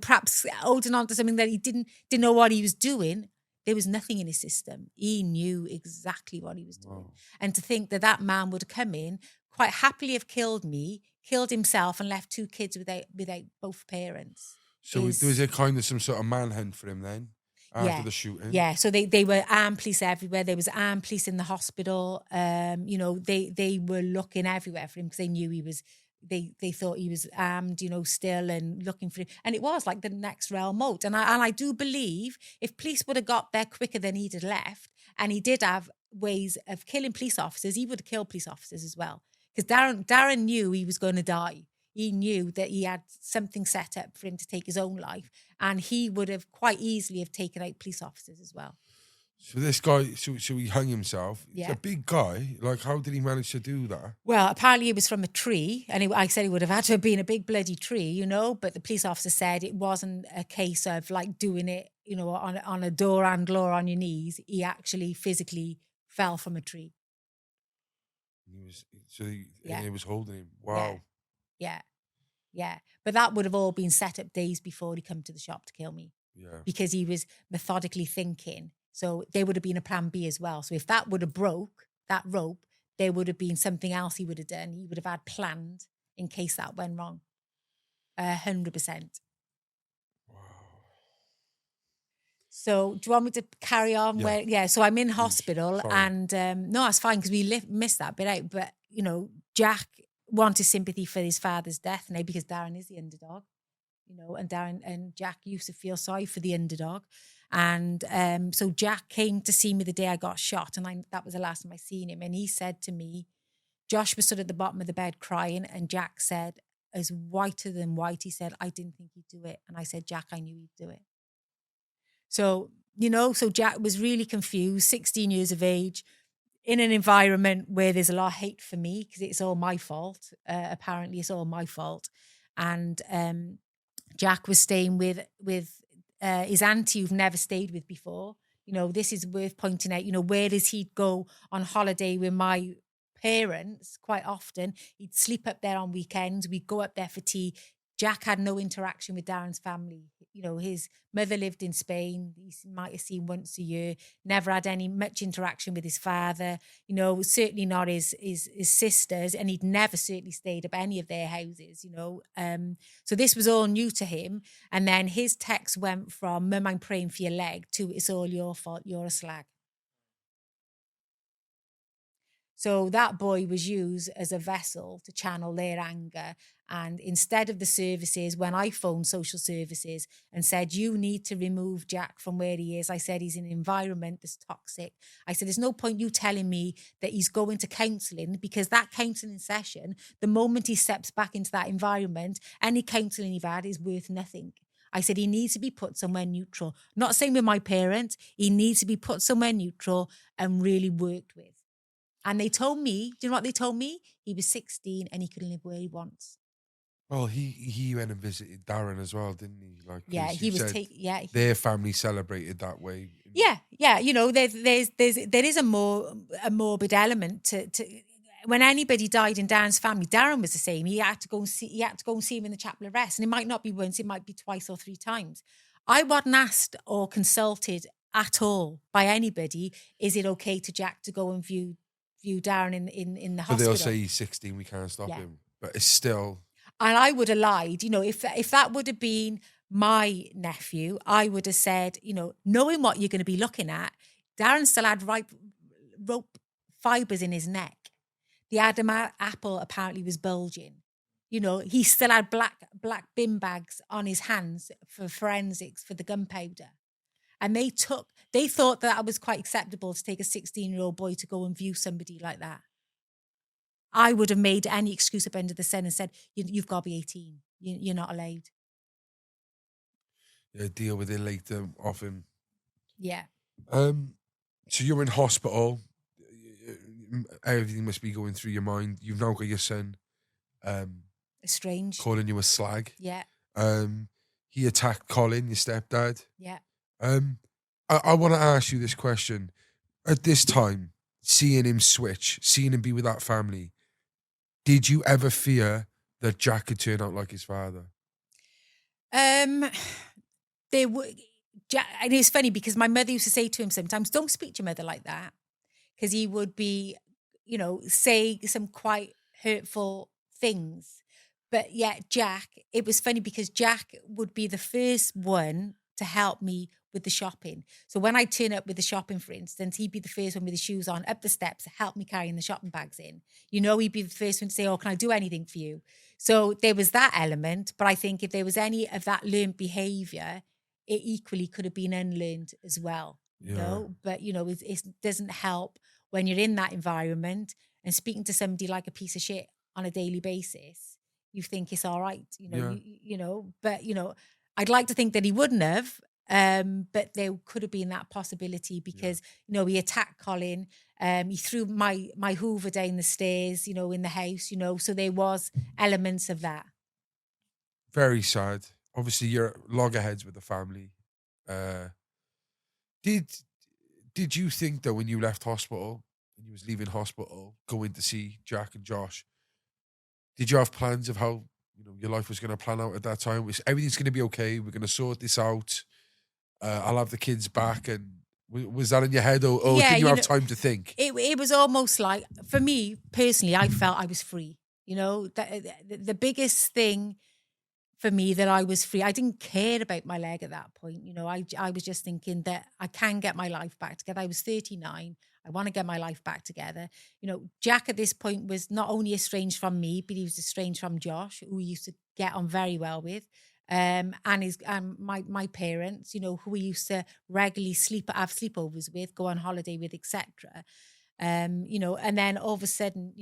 Perhaps holding on to something that he didn't know what he was doing. There was nothing in his system. He knew exactly what he was doing. Wow. And to think that man would come in, quite happily have killed me, killed himself, and left 2 kids without both parents. So there was a kind of some sort of manhunt for him then after the shooting. Yeah, so they were armed police everywhere. There was armed police in the hospital. They were looking everywhere for him because they knew he was. They thought he was armed, still, and looking for him. And it was like the next realm out. And I do believe if police would have got there quicker than he'd have left, and he did have ways of killing police officers, he would have killed police officers as well. Because Darren knew he was going to die. He knew that he had something set up for him to take his own life, and he would have quite easily have taken out police officers as well. So this guy, so he hung himself. Yeah. He's a big guy. Like, how did he manage to do that? Well, apparently it was from a tree, and I said it would have had to have been a big bloody tree, but the police officer said it wasn't a case of like doing it, on a door handle or on your knees. He actually physically fell from a tree. He was holding him. Wow. Yeah. But that would have all been set up days before he come to the shop to kill me. Yeah. Because he was methodically thinking. So there would have been a plan B as well. So if that would have broke, that rope, there would have been something else he would have done. He would have had planned in case that went wrong. 100%. Wow. So do you want me to carry on? Yeah. So I'm in hospital. Sorry. And no, it's fine because we missed that bit out. But, Jack wanted sympathy for his father's death now because Darren is the underdog, and Darren and Jack used to feel sorry for the underdog. And so Jack came to see me the day I got shot, and that was the last time I seen him. And he said to me, Josh was stood at the bottom of the bed crying, and Jack said, as whiter than white, he said, I didn't think he'd do it. And I said, Jack, I knew he'd do it. So, so Jack was really confused, 16 years of age, in an environment where there's a lot of hate for me because it's all my fault. Apparently it's all my fault. And Jack was staying with his auntie who've never stayed with before. This is worth pointing out, where does he go on holiday with my parents? Quite often he'd sleep up there on weekends. We'd go up there for tea. Jack had no interaction with Darren's family. His mother lived in Spain. He might have seen once a year. Never had much interaction with his father. Certainly not his sisters, and he'd never certainly stayed up any of their houses. So this was all new to him. And then his text went from "Mum, I'm praying for your leg" to "It's all your fault. You're a slag." So that boy was used as a vessel to channel their anger. And instead of the services, when I phoned social services and said, you need to remove Jack from where he is, I said, he's in an environment that's toxic. I said, there's no point you telling me that he's going to counselling, because that counselling session, the moment he steps back into that environment, any counselling you've had is worth nothing. I said, he needs to be put somewhere neutral. Not saying with my parents, he needs to be put somewhere neutral and really worked with. And they told me, do you know what they told me? He was 16 and he could live where he wants. Well, he went and visited Darren as well, didn't he? Like, yeah, he was their family celebrated that way. Yeah. There is a morbid element to when anybody died in Darren's family. Darren was the same. He had to go and see him in the chapel of rest, and it might not be once, it might be twice or 3 times. I wasn't asked or consulted at all by anybody. Is it okay to Jack to go and view Darren in the hospital? But they'll say he's 16, we can't stop him. But it's still. And I would have lied, if that would have been my nephew, I would have said, knowing what you're going to be looking at, Darren still had rope fibres in his neck. The Adam apple apparently was bulging. He still had black bin bags on his hands for forensics for the gunpowder. And they thought that was quite acceptable to take a 16-year-old boy to go and view somebody like that. I would have made any excuse up under the sun and said, you've got to be 18. You're not allowed. Yeah, deal with it later off him. Yeah. So you're in hospital. Everything must be going through your mind. You've now got your son. Strange. Calling you a slag. Yeah. He attacked Colin, your stepdad. Yeah. I want to ask you this question. At this time, seeing him switch, seeing him be with that family, did you ever fear that Jack could turn out like his father? They would, and it's funny because my mother used to say to him sometimes, "Don't speak to your mother like that," because he would be, say some quite hurtful things. But yet, Jack, it was funny because Jack would be the first one to help me with the shopping. So when I turn up with the shopping, for instance, he'd be the first one with the shoes on, up the steps, help me carrying the shopping bags in. He'd be the first one to say, "Oh, can I do anything for you?" So there was that element. But I think if there was any of that learned behavior, it equally could have been unlearned as well. But it doesn't help when you're in that environment and speaking to somebody like a piece of shit on a daily basis. You think it's all right, but I'd like to think that he wouldn't have, but there could have been that possibility because, he attacked Colin, he threw my Hoover down the stairs, in the house, so there was elements of that. Very sad. Obviously, you're loggerheads with the family. Did you think that when you left hospital, and you was leaving hospital, going to see Jack and Josh, did you have plans of how your life was going to plan out at that time? Was everything's going to be okay? We're going to sort this out. I'll have the kids back. And was that in your head, or did you have time to think? It was almost like, for me personally, I felt I was free. The biggest thing for me that I was free. I didn't care about my leg at that point. I was just thinking that I can get my life back together. I was 39. I want to get my life back together. Jack at this point was not only estranged from me, but he was estranged from Josh, who we used to get on very well with, and my parents, who we used to regularly have sleepovers with, go on holiday with, etc. And then all of a sudden,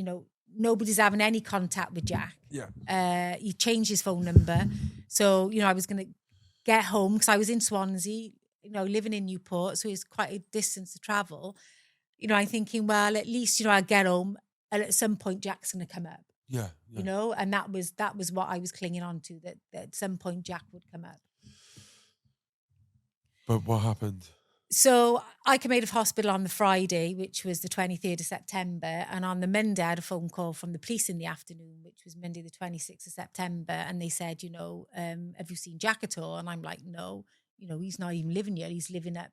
nobody's having any contact with Jack. Yeah. He changed his phone number. So, I was going to get home because I was in Swansea, living in Newport. So it was quite a distance to travel. I'm thinking, well, at least, I'll get home and at some point Jack's going to come up. Yeah. And that was what I was clinging on to, that at some point Jack would come up. But what happened? So I came out of hospital on the Friday, which was the 23rd of September. And on the Monday, I had a phone call from the police in the afternoon, which was Monday, the 26th of September. And they said, have you seen Jack at all? And I'm like, no, he's not even living here. He's living up,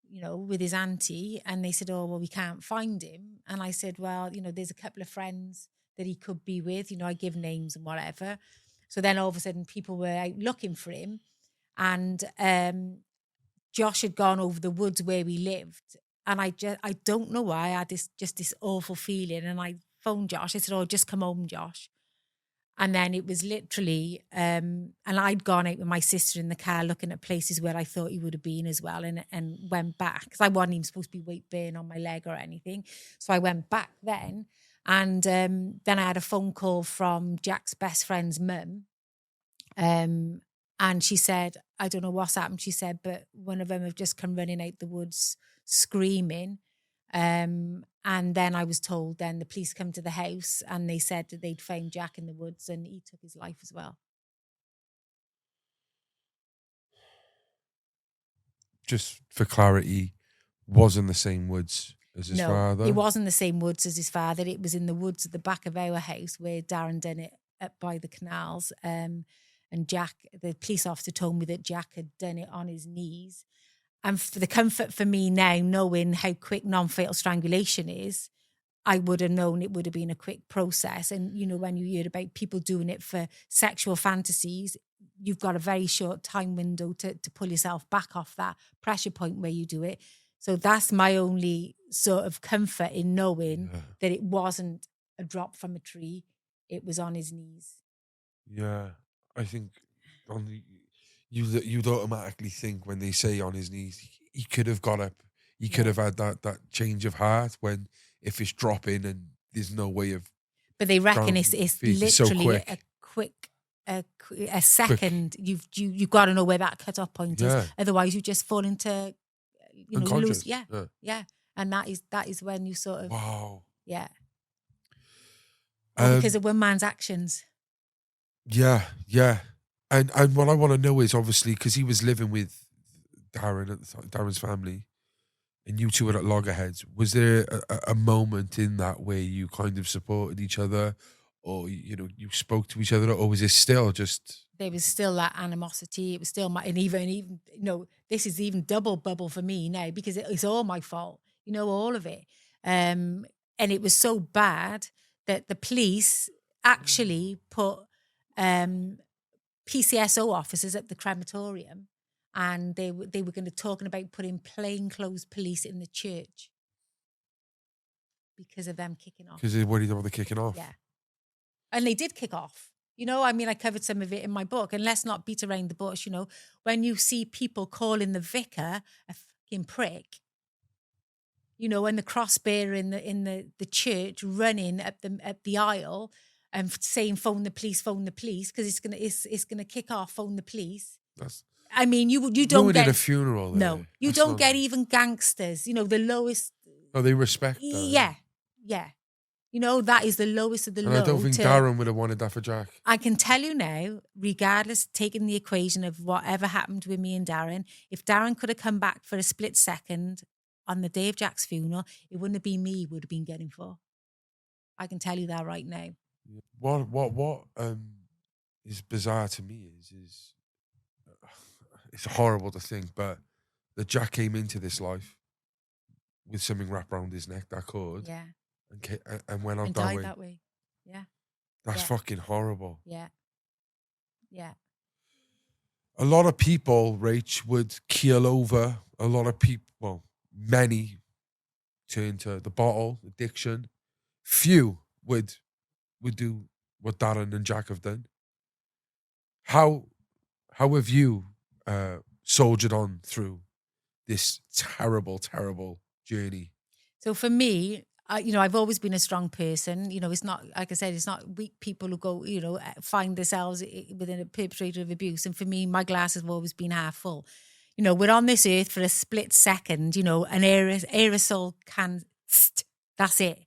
with his auntie. And they said, oh, well, we can't find him. And I said, well, there's a couple of friends that he could be with. I give names and whatever. So then all of a sudden people were out looking for him. And Josh had gone over the woods where we lived. And I don't know why, I had this awful feeling. And I phoned Josh. I said, oh, just come home, Josh. And then it was literally, and I'd gone out with my sister in the car looking at places where I thought he would have been as well, and went back because I wasn't even supposed to be weight bearing on my leg or anything. So I went back then. And then I had a phone call from Jack's best friend's mum. And she said, I don't know what's happened. She said, but one of them have just come running out the woods screaming. And then I was told then the police come to the house and they said that they'd found Jack in the woods and he took his life as well. Just for clarity, wasn't the same woods as his father? No, it wasn't the same woods as his father. It was in the woods at the back of our house where Darren done it up by the canals. And Jack, the police officer told me that Jack had done it on his knees. And for the comfort for me now, knowing how quick non-fatal strangulation is, I would have known it would have been a quick process. And, when you hear about people doing it for sexual fantasies, you've got a very short time window to pull yourself back off that pressure point where you do it. So that's my only sort of comfort in knowing that it wasn't a drop from a tree. It was on his knees. Yeah, I think you'd automatically think when they say on his knees, he could have got up. He could have had that change of heart when if it's dropping and there's no way of. But they reckon it's literally a second. Quick. You've got to know where that cut off point is. Otherwise, you just fall into lose. Yeah. And that is when you sort of yeah. Because of one man's actions. Yeah. And what I want to know is obviously because he was living with Darren at the time, Darren's family, and you two were at loggerheads. Was there a moment in that where you kind of supported each other, or you spoke to each other, or was it still just? There was still that animosity. It was still and even this is even double bubble for me now because it's all my fault. All of it. And it was so bad that the police actually put PCSO officers at the crematorium, and they were going to talking about putting plainclothes police in the church because of them kicking off. Because they're worried about the kicking off. Yeah, and they did kick off. I covered some of it in my book, and let's not beat around the bush. When you see people calling the vicar a fucking prick, and the crossbearer in the church running up the aisle and saying phone the police because it's gonna kick off, phone the police. You don't get a funeral. No, you don't get even gangsters. The lowest. Oh, they respect that. Yeah. That is the lowest of the low. And I don't think Darren would have wanted that for Jack. I can tell you now, regardless, taking the equation of whatever happened with me and Darren, if Darren could have come back for a split second on the day of Jack's funeral, it wouldn't have been me he would have been getting for. I can tell you that right now. What is bizarre to me is it's horrible to think, but that Jack came into this life with something wrapped around his neck, that cord. Yeah. And went out and that died way. that way. Yeah. That's fucking horrible. Yeah. Yeah. A lot of people, Rach, would keel over. A lot of people, well, many turn to the bottle, addiction. Few would do what Darren and Jack have done. How have you soldiered on through this terrible, terrible journey? So for me, I've always been a strong person. It's not, like I said, it's not weak people who go, find themselves within a perpetrator of abuse. And for me, my glass has always been half full. We're on this earth for a split second, an aerosol can, that's it.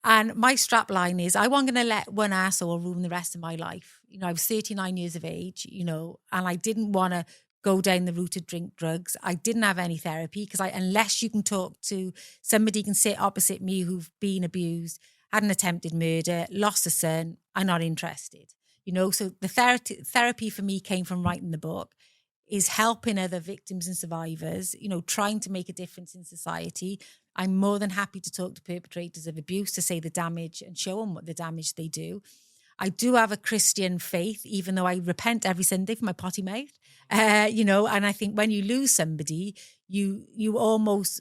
And my strap line is, I wasn't going to let one arsehole ruin the rest of my life. I was 39 years of age, and I didn't want to go down the route of drink drugs. I didn't have any therapy because unless you can talk to somebody can sit opposite me who've been abused, had an attempted murder, lost a son, I'm not interested. So the therapy for me came from writing the book, is helping other victims and survivors, trying to make a difference in society. I'm more than happy to talk to perpetrators of abuse to say the damage and show them what the damage they do. I do have a Christian faith, even though I repent every Sunday for my potty mouth, and I think when you lose somebody, you almost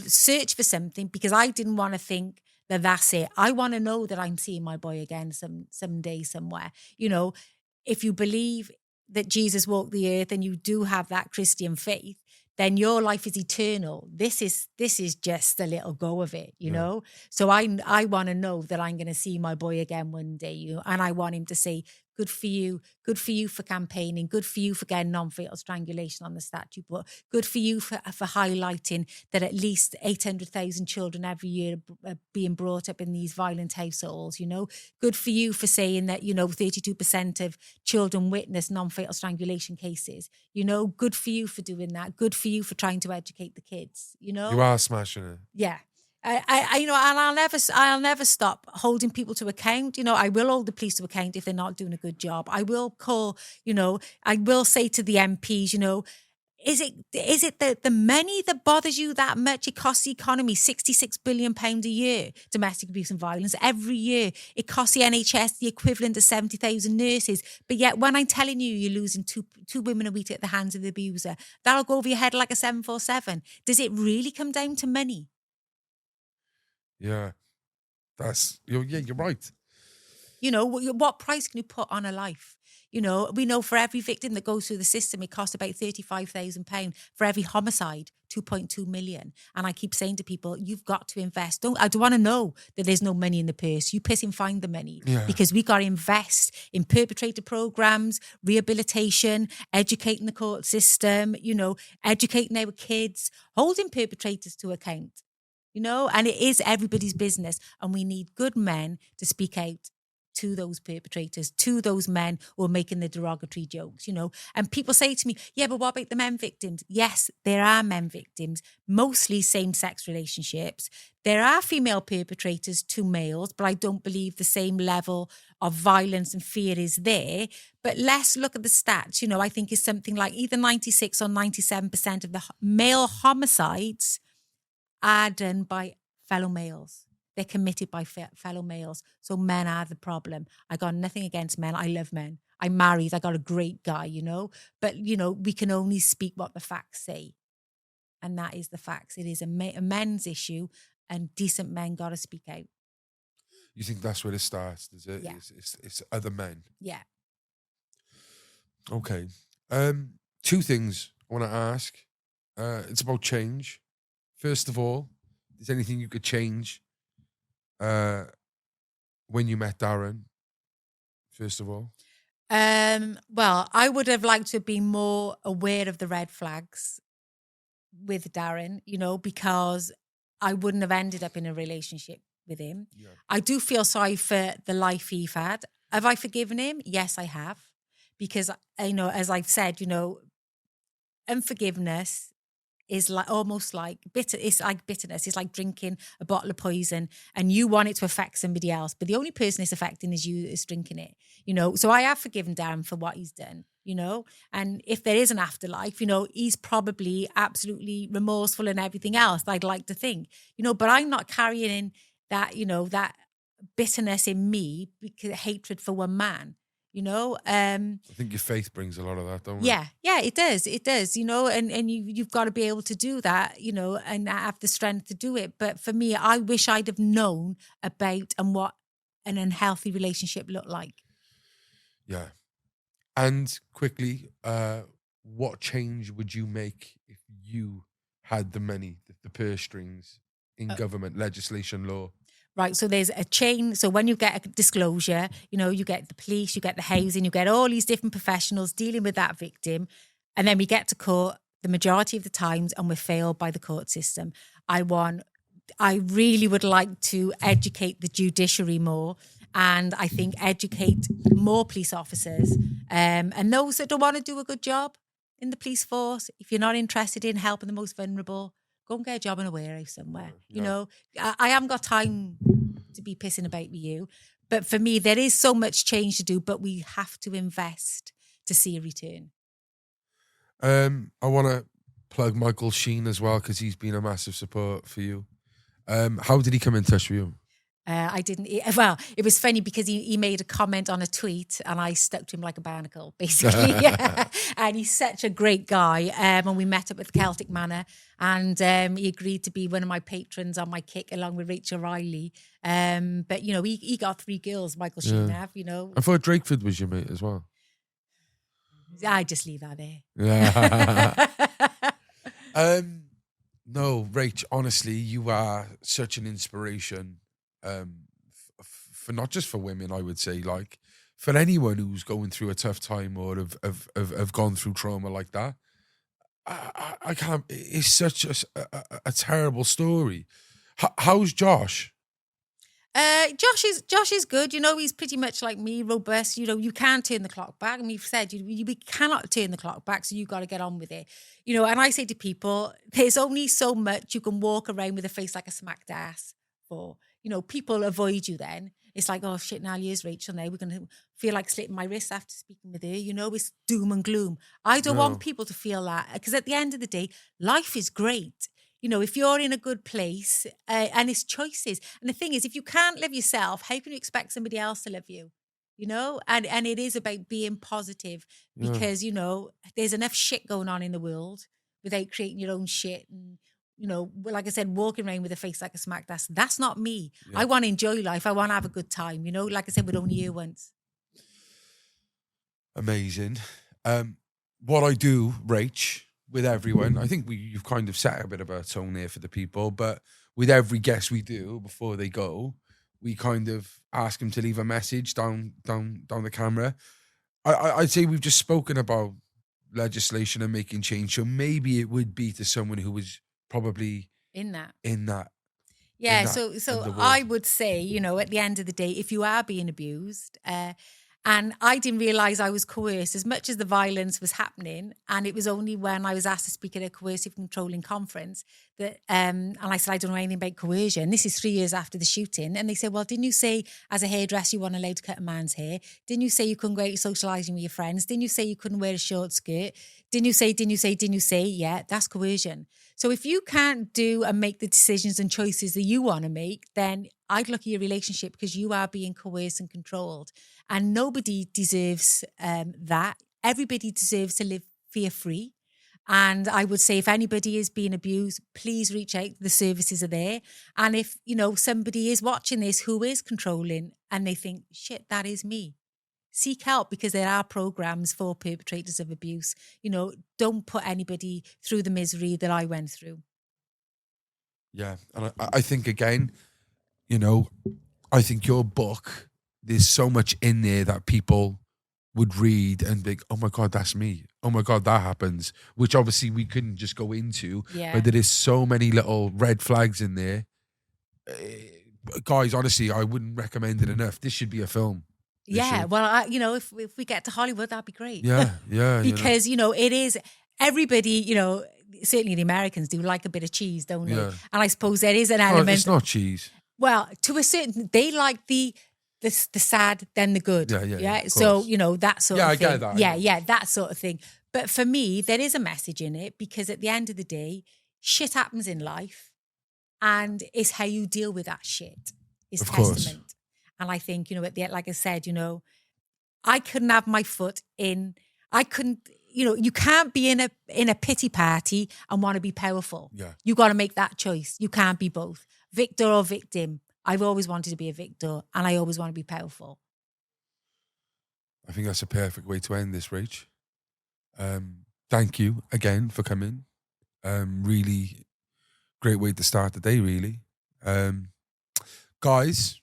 search for something, because I didn't want to think that that's it. I want to know that I'm seeing my boy again someday somewhere. If you believe that Jesus walked the earth and you do have that Christian faith, then your life is eternal. This is just a little go of it, you know? So I want to know that I'm going to see my boy again one day, and I want him to say, good for you for campaigning, good for you for getting non-fatal strangulation on the statute, but good for you for highlighting that at least 800,000 children every year are being brought up in these violent households, Good for you for saying that, 32% of children witness non-fatal strangulation cases, Good for you for doing that. Good for you for trying to educate the kids, You are smashing it. Yeah. And I'll never stop holding people to account. I will hold the police to account if they're not doing a good job. I will call, I will say to the MPs, is it the money that bothers you that much? It costs the economy £66 billion a year, domestic abuse and violence. Every year, it costs the NHS the equivalent of 70,000 nurses. But yet, when I'm telling you, you're losing two women a week at the hands of the abuser, that'll go over your head like a 747. Does it really come down to money? Yeah, you're right. What price can you put on a life? We know for every victim that goes through the system, it costs about £35,000. For every homicide, 2.2 million. And I keep saying to people, you've got to invest. I don't want to know that there's no money in the purse. You piss and find the money. Yeah. Because we got to invest in perpetrator programs, rehabilitation, educating the court system, educating our kids, holding perpetrators to account. And it is everybody's business. And we need good men to speak out to those perpetrators, to those men who are making the derogatory jokes, you know. And people say to me, yeah, but what about the men victims? Yes, there are men victims, mostly same-sex relationships. There are female perpetrators to males, but I don't believe the same level of violence and fear is there. But let's look at the stats. You know, I think it's something like either 96 or 97% of the male homicides are done by fellow males. They're committed by fellow males. So men are the problem. I got nothing against men. I love men. I'm married. I got a great guy, you know. But, you know, we can only speak what the facts say. And that is the facts. It is a men's issue, and decent men got to speak out. You think that's where it starts, does it? Yeah. It's other men. Yeah. Okay. Two things I want to ask. It's about change. First of all, is there anything you could change when you met Darren? First of all. Well, I would have liked to have been more aware of the red flags with Darren, you know, because I wouldn't have ended up in a relationship with him. Yeah. I do feel sorry for the life he's had. Have I forgiven him? Yes, I have. Because, you know, as I've said, you know, unforgiveness is like almost like bitter. It's like bitterness. It's like drinking a bottle of poison and you want it to affect somebody else, but the only person it's affecting is you that's drinking it, you know. So I have forgiven Darren for what he's done, you know. And if there is an afterlife, you know, he's probably absolutely remorseful and everything else, I'd like to think, you know, but I'm not carrying in that, you know, that bitterness in me because hatred for one man. You know, I think your faith brings a lot of that, don't it? Yeah, it does, you know, and you've got to be able to do that, you know, and have the strength to do it. But for me, I wish I'd have known about and what an unhealthy relationship looked like. Yeah. And quickly, what change would you make if you had the money, the purse strings in government, legislation, law? Right, so there's a chain. So when you get a disclosure, you know, you get the police, you get the housing, you get all these different professionals dealing with that victim. And then we get to court the majority of the times and we're failed by the court system. I really would like to educate the judiciary more. And I think educate more police officers and those that don't want to do a good job in the police force. If you're not interested in helping the most vulnerable, go and get a job in a warehouse somewhere. Yeah. You know, I haven't got time to be pissing about with you. But for me, there is so much change to do, but we have to invest to see a return. I want to plug Michael Sheen as well because he's been a massive support for you. How did he come in touch with you? I didn't. Well, it was funny because he made a comment on a tweet and I stuck to him like a barnacle, basically. And he's such a great guy. And we met up at the Celtic Manor and he agreed to be one of my patrons on my kick along with Rachel Riley. But, you know, he got 3 girls, Michael Sheen have, you know. I thought Drakeford was your mate as well. I just leave that there. Yeah. No, Rach, honestly, you are such an inspiration. For not just for women, I would say, like for anyone who's going through a tough time or have gone through trauma like that. I can't. It's such a terrible story. How's Josh? Josh is good. You know, he's pretty much like me, robust. You know, you can't turn the clock back. And we've said we cannot turn the clock back, so you got to get on with it. You know, and I say to people, there's only so much you can walk around with a face like a smacked ass for. You know, people avoid you then. It's like, oh, shit, now here's Rachel now. We're going to feel like slitting my wrist after speaking with her. You know, it's doom and gloom. I don't want people to feel that because at the end of the day, life is great. You know, if you're in a good place and it's choices. And the thing is, if you can't live yourself, how can you expect somebody else to love you? You know, and it is about being positive because, you know, there's enough shit going on in the world without creating your own shit and, you know, like I said, walking around with a face like a smacked ass. That's not me. Yeah. I want to enjoy life. I want to have a good time. You know, like I said, we're only here once. Amazing. What I do, Rach, with everyone, I think you've kind of set a bit of a tone there for the people, but with every guest we do before they go, we kind of ask them to leave a message down the camera. I'd say we've just spoken about legislation and making change, so maybe it would be to someone who was probably in that. Yeah, in so the so world. I would say, at the end of the day, if you are being abused, and I didn't realize I was coerced as much as the violence was happening, and it was only when I was asked to speak at a coercive controlling conference that, and I said I don't know anything about coercion. This is 3 years after the shooting, and they said, "Well, didn't you say as a hairdresser you weren't allowed to cut a man's hair? Didn't you say you couldn't go out socialising with your friends? Didn't you say you couldn't wear a short skirt? Didn't you say? Didn't you say? Didn't you say? Yeah, that's coercion." So if you can't do and make the decisions and choices that you want to make, then I'd look at your relationship because you are being coerced and controlled. And nobody deserves that. Everybody deserves to live fear-free. And I would say if anybody is being abused, please reach out. The services are there. And if, somebody is watching this who is controlling and they think, shit, that is me. Seek help because there are programs for perpetrators of abuse. Don't put anybody through the misery that I went through. Yeah. And I think, again, I think your book, there's so much in there that people would read and be, oh my God, that's me. Oh my God, that happens. Which obviously we couldn't just go into. Yeah. But there is so many little red flags in there. Guys, honestly, I wouldn't recommend it enough. This should be a film. Yeah, well, if we get to Hollywood, that'd be great. Yeah. Because, it is, everybody, certainly the Americans do like a bit of cheese, don't they? Yeah. And I suppose there is an element. It's not cheese. Well, to a certain, they like the sad, then the good. Yeah. So, that sort of thing. I get that. Yeah, that sort of thing. But for me, there is a message in it because at the end of the day, shit happens in life and it's how you deal with that shit is testament. And I think, like I said, I couldn't have my foot in, I couldn't, you can't be in a pity party and want to be powerful. Yeah. You got to make that choice. You can't be both. Victor or victim. I've always wanted to be a victor and I always want to be powerful. I think that's a perfect way to end this, Rach. Thank you again for coming. Really great way to start the day, really. Guys,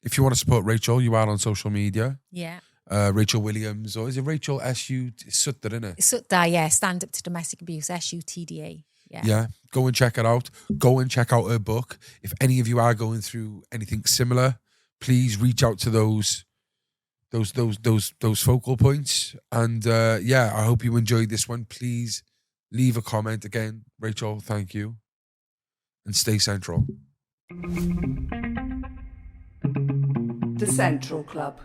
if you want to support Rachel, you are on social media. Yeah. Rachel Williams, or is it Rachel S.U. Sutta, isn't it? Sutta, yeah. Stand Up to Domestic Abuse, SUTDA. Yeah. Go and check it out. Go and check out her book. If any of you are going through anything similar, please reach out to those focal points. And I hope you enjoyed this one. Please leave a comment again. Rachel, thank you. And stay central. The Central Club.